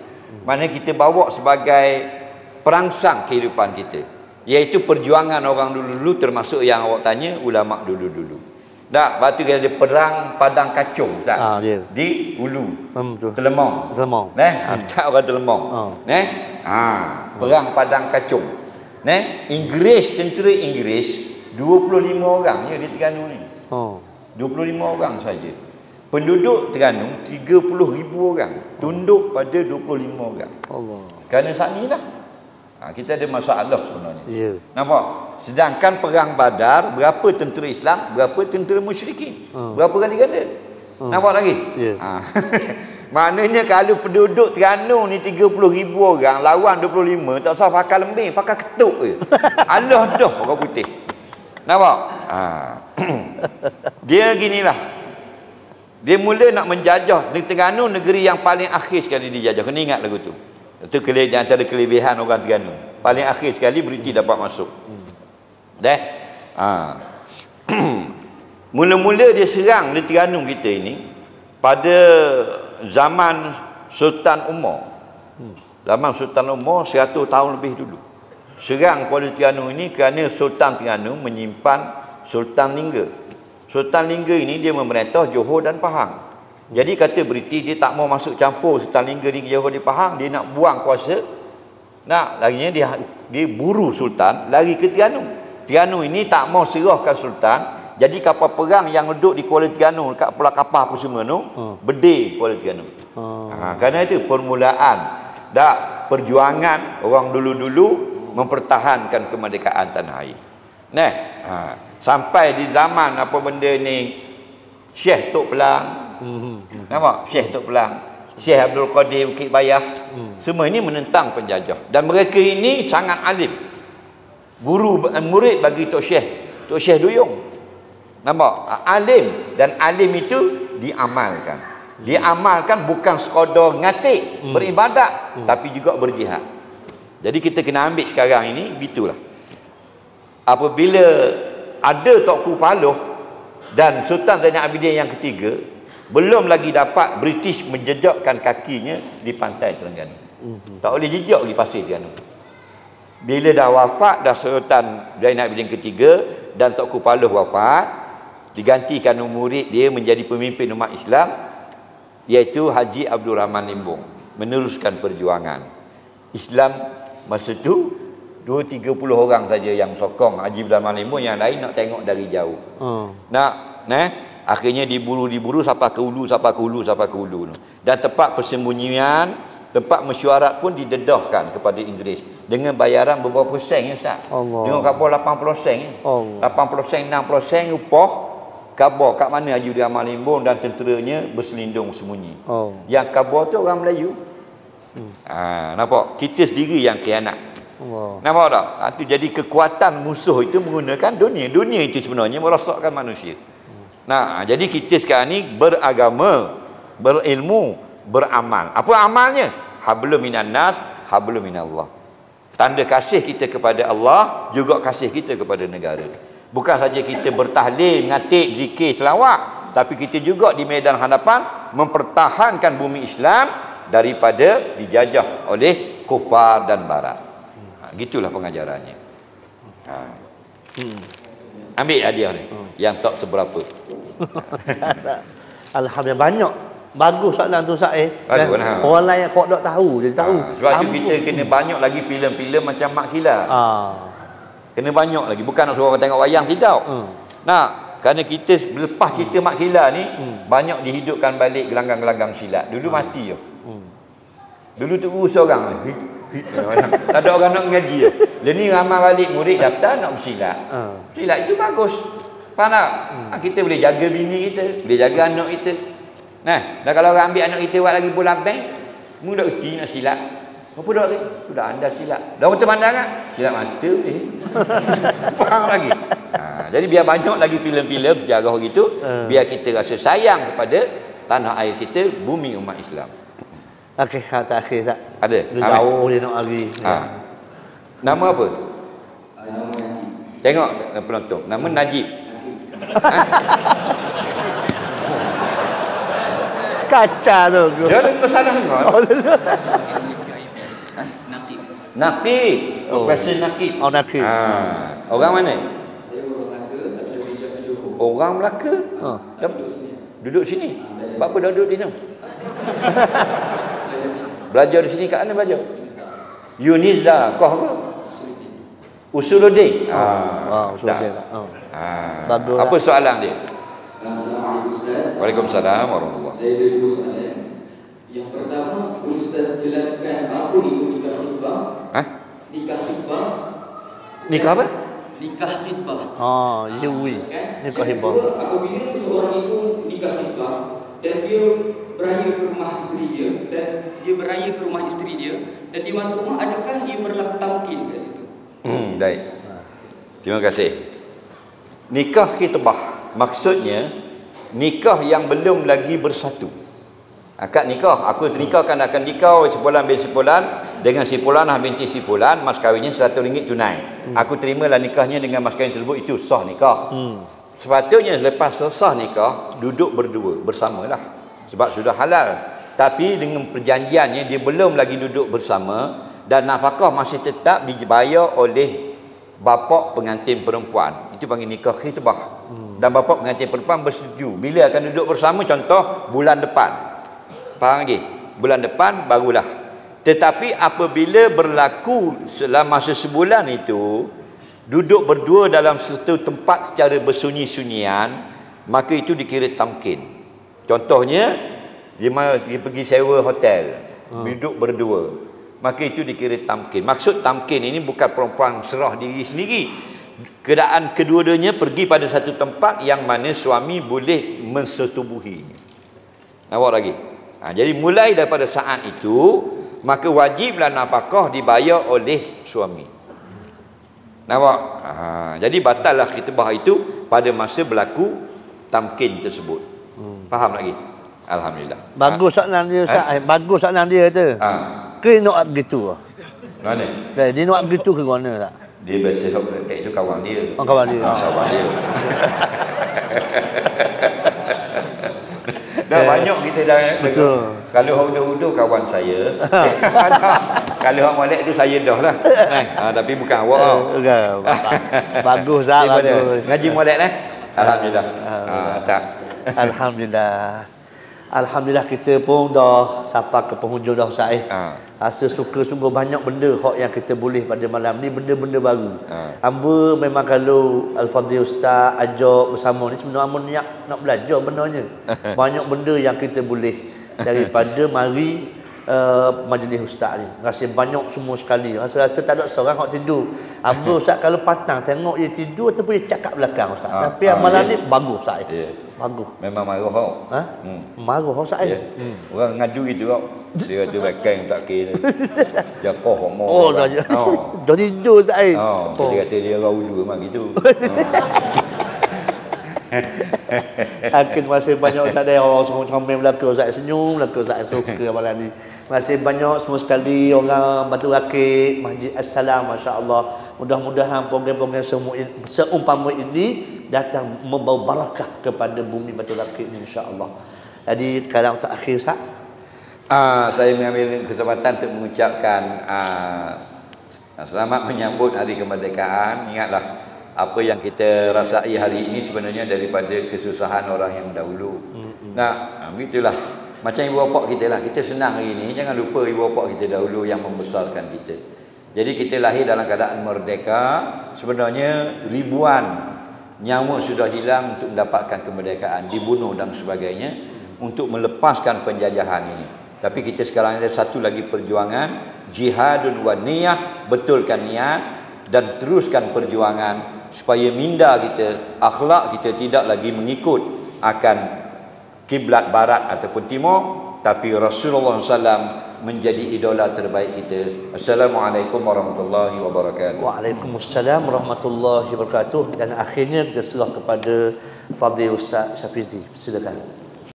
Mana kita bawa sebagai perangsang kehidupan kita. Iaitu perjuangan orang dulu-dulu, termasuk yang awak tanya ulama dulu-dulu. Dah, batu kita ada perang padang kacung tak? Di Ulu. Telemong. Tak orang Telemong. Perang padang kacung. Tentera Inggeris 25 orang je di Terengganu ni. 25 orang saja. Penduduk Terengganu 30,000 orang. Tunduk pada 25 orang. Allah. Kerana saat ni lah. Kita ada masalah sebenarnya. Ya. Nampak? Sedangkan perang Badar, berapa tentera Islam, berapa tentera musyrikin? Berapa kali ganda? Nampak lagi? Ya. Maknanya kalau penduduk Terengganu ni 30,000 orang, lawan 25, tak usah pakai lembing, pakai ketuk je. Allah dah orang putih. Nampak? Dia ginilah. Dia mula nak menjajah Terengganu, negeri yang paling akhir sekali dijajah. Kena ingat lagu tu. Itu antara kelebihan orang Terengganu. Paling akhir sekali British dapat masuk. Mula-mula dia serang di Terengganu kita ini pada zaman Sultan Umar. Zaman Sultan Umar 100 tahun lebih dulu. Serang Kuala Terengganu ini kerana Sultan Terengganu menyimpan Sultan Lingga. Sultan Lingga ini dia memerintah Johor dan Pahang. Jadi kata British dia tak mau masuk campur Sultan Lingga di Johor di Pahang, dia nak buang kuasa. Larinya dia buru Sultan lari ke Terengganu. Terengganu ini tak mau serahkan Sultan. Jadi kapal perang yang duduk di Kuala Terengganu kat pulau kapal apa semua tu, bedil Kuala Terengganu. Kerana itu permulaan perjuangan orang dulu-dulu mempertahankan kemerdekaan tanah air. Sampai di zaman apa benda ni Syekh Tok Pelang. Nampak? Syekh Tok Pelang, Syekh Abdul Qadir Bukit Bayah. Semua ini menentang penjajah. Dan mereka ini sangat alim. Guru murid bagi Tok Syekh Duyung. Nampak? Alim. Dan alim itu diamalkan. Diamalkan bukan sekadar ngatik, beribadat, tapi juga berjihad. Jadi kita kena ambil sekarang ini, gitulah. Apabila ada Tunku Paloh dan Sultan Zainal Abidin yang ketiga, belum lagi dapat British menjejakkan kakinya di pantai Terengganu. Tak boleh jejak di pasir Terengganu. Bila dah wafat, dah Sultan Zainal Abidin ketiga dan Tunku Paloh wafat, digantikan murid dia menjadi pemimpin umat Islam, iaitu Haji Abdul Rahman Limbung, meneruskan perjuangan Islam. Masa tu 20-30 orang saja yang sokong Haji Abdul Rahman Limbung, yang lain nak tengok dari jauh. Akhirnya diburu sampai ke hulu. Dan tempat persembunyian, tempat mesyuarat pun didedahkan kepada Inggeris dengan bayaran beberapa sen ya Ustaz. Tengok kapal 80 sen. 80 sen, 60 sen upah khabar kat mana Haji Abdul Rahman Limbung dan tenteranya berselindung sembunyi. Yang khabar tu orang Melayu. Nampak? Kita sendiri yang khianat. Nampak tak? Itu jadi kekuatan musuh itu menggunakan dunia. Dunia itu sebenarnya merosakkan manusia. Jadi kita sekarang ni beragama, berilmu, beramal. Apa amalnya? Hablum minan nas, hablum minallah. Tanda kasih kita kepada Allah, juga kasih kita kepada negara. Bukan saja kita bertahlil, ngatik, zikir, selawat, tapi kita juga di medan hadapan mempertahankan bumi Islam daripada dijajah oleh kufar dan barat. Gitulah pengajarannya. Ambil hadiah ni yang tak seberapa. Alhamdulillah banyak. Bagus soalan tu Ustaz. Bagus, orang lain kok tak tahu, dia tahu. Sebab tu kita kena banyak lagi filem-filem macam Mak Kilat. Kena banyak lagi, bukan nak suruh orang tengok wayang, tidak. Kerana kita lepas cerita Mak Kilat ni banyak dihidupkan balik gelanggang-gelanggang silat. Dulu mati je. Dulu tu urus orang ni. Tak ada orang nak ngaji. Dia ni ramai balik murid daftar nak bersilat. Silat itu bagus. Faham tak? Kita boleh jaga bini kita, boleh jaga anak kita. Dan kalau orang ambil anak kita buat lagi bola bank, mu dah erti nak silat. Apa dah tu? Sudah anda silat. Dah betul pandang kan? Silat mata boleh. Faham lagi. Jadi biar banyak lagi filem-filem sejarah gitu, biar kita rasa sayang kepada tanah air kita, bumi umat Islam. Okey, terakhir Ustaz. Ada? Dia jauh dia nak lagi. Nama apa? Tengok penonton. Nama Najib. Kaca tu. Dia ada masalah dengar. Naqib. Profesor Naqib. Naqib. Orang mana? Orang Melaka. Duduk sini. Apa dah duduk di sini? Belajar di sini kat mana belajar? Yunizda, kau apa? Usuluddin. Usuluddin. Bagus. Apa soalan dia? Assalamualaikum Ustaz. Waalaikumsalam warahmatullahi. Saya ada dua soalan. Yang pertama, Ustaz jelaskan apa itu nikah khutbah? Nikah Nikah apa? Nikah khitbah. Yui. Kan? Nikah Yang khitbah. kedua, apabila seseorang itu nikah khitbah dan dia beraya ke rumah isteri dia dan dia masuk rumah, adakah ia berlaku talqin kat situ? Baik. Terima kasih. Nikah khitbah maksudnya nikah yang belum lagi bersatu. Akad nikah, aku ternikahkan akan nikah sepulan bin sepulan dengan si Fulanah binti si Fulan, mas kahwinnya RM100 tunai. Aku terimalah nikahnya dengan mas kahwin tersebut, itu sah nikah. Sepatutnya lepas sah nikah duduk berdua bersamalah sebab sudah halal. Tapi dengan perjanjiannya dia belum lagi duduk bersama dan nafkah masih tetap dibayar oleh bapa pengantin perempuan. Itu panggil nikah khitbah. Dan bapa pengantin perempuan bersetuju bila akan duduk bersama, contoh bulan depan. Faham lagi? Bulan depan barulah. Tetapi apabila berlaku selama masa sebulan itu duduk berdua dalam satu tempat secara bersunyi-sunyian, maka itu dikira tamkin. Contohnya dia pergi sewa hotel, duduk berdua, maka itu dikira tamkin. Maksud tamkin ini bukan perempuan serah diri sendiri. Keadaan kedua-duanya pergi pada satu tempat yang mana suami boleh mensetubuhi. Nampak lagi? Jadi mulai daripada saat itu maka wajiblah nafkah dibayar oleh suami. Nampak? Jadi batallah khitbah itu pada masa berlaku tamkin tersebut. Faham lagi? Alhamdulillah. Bagus soalan dia Ustaz. Bagus soalan dia tu. Kena nak gitu. Mana? Dia nak gitu ke mana tak? Dia biasa itu kawan dia. Kawan dia. Kawan dia. Dah banyak kita dah. Betul. Kalau hudu-hudu kawan saya. Kalau hak molek tu saya dah lah. Tapi bukan awak. Bagus dah, bagus. Ngaji molek Alhamdulillah. Tak. Alhamdulillah. Alhamdulillah kita pun dah sampai ke penghujung dah Ustaz. Rasa suka sungguh banyak benda hak yang kita boleh pada malam ni, benda-benda baru. Hamba memang kalau Al-Fadhil Ustaz ajak bersama ni sebenarnya hamba niat nak belajar benarnya. Banyak benda yang kita boleh daripada mari majlis Ustaz ni. Rasa banyak semua sekali. Rasa tak ada seorang hak tidur. Hamba Ustaz kalau patang tengok dia tidur ataupun dia cakap belakang Ustaz. Tapi malam ni bagus Ustaz. Bagus. Memang marah kau. Marah Ustaz. Orang ngadu gitu kau. Dia kata belakang tak kira. Jakoh homo. Dah tidur Ustaz. Dia kata dia rauju memang gitu. Akhir masih banyak Ustaz dia orang comel belaka Ustaz senyum belaka Ustaz suka malam ni. Masih banyak semua sekali orang Batu Rakit, Masjid As-Salam, masya-Allah. Mudah-mudahan program-program seumpama ini datang membawa barakah kepada bumi Batu Rakit ini insya-Allah. Jadi kalau tak akhir Ustaz, saya mengambil kesempatan untuk mengucapkan selamat menyambut Hari Kemerdekaan. Ingatlah apa yang kita rasai hari ini sebenarnya daripada kesusahan orang yang dahulu. Itulah macam ibu bapa kita lah. Kita senang hari ini, jangan lupa ibu bapa kita dahulu yang membesarkan kita. Jadi kita lahir dalam keadaan merdeka. Sebenarnya ribuan nyawa sudah hilang untuk mendapatkan kemerdekaan, dibunuh dan sebagainya untuk melepaskan penjajahan ini. Tapi kita sekarang ada satu lagi perjuangan, jihadun wa niyah, betulkan niat dan teruskan perjuangan supaya minda kita, akhlak kita tidak lagi mengikut akan kiblat barat ataupun timur, tapi Rasulullah SAW menjadi idola terbaik kita. Assalamualaikum warahmatullahi wabarakatuh. Waalaikumsalam warahmatullahi wabarakatuh. Dan akhirnya kita serah kepada Fadhil Ustaz Syafizi. Silakan.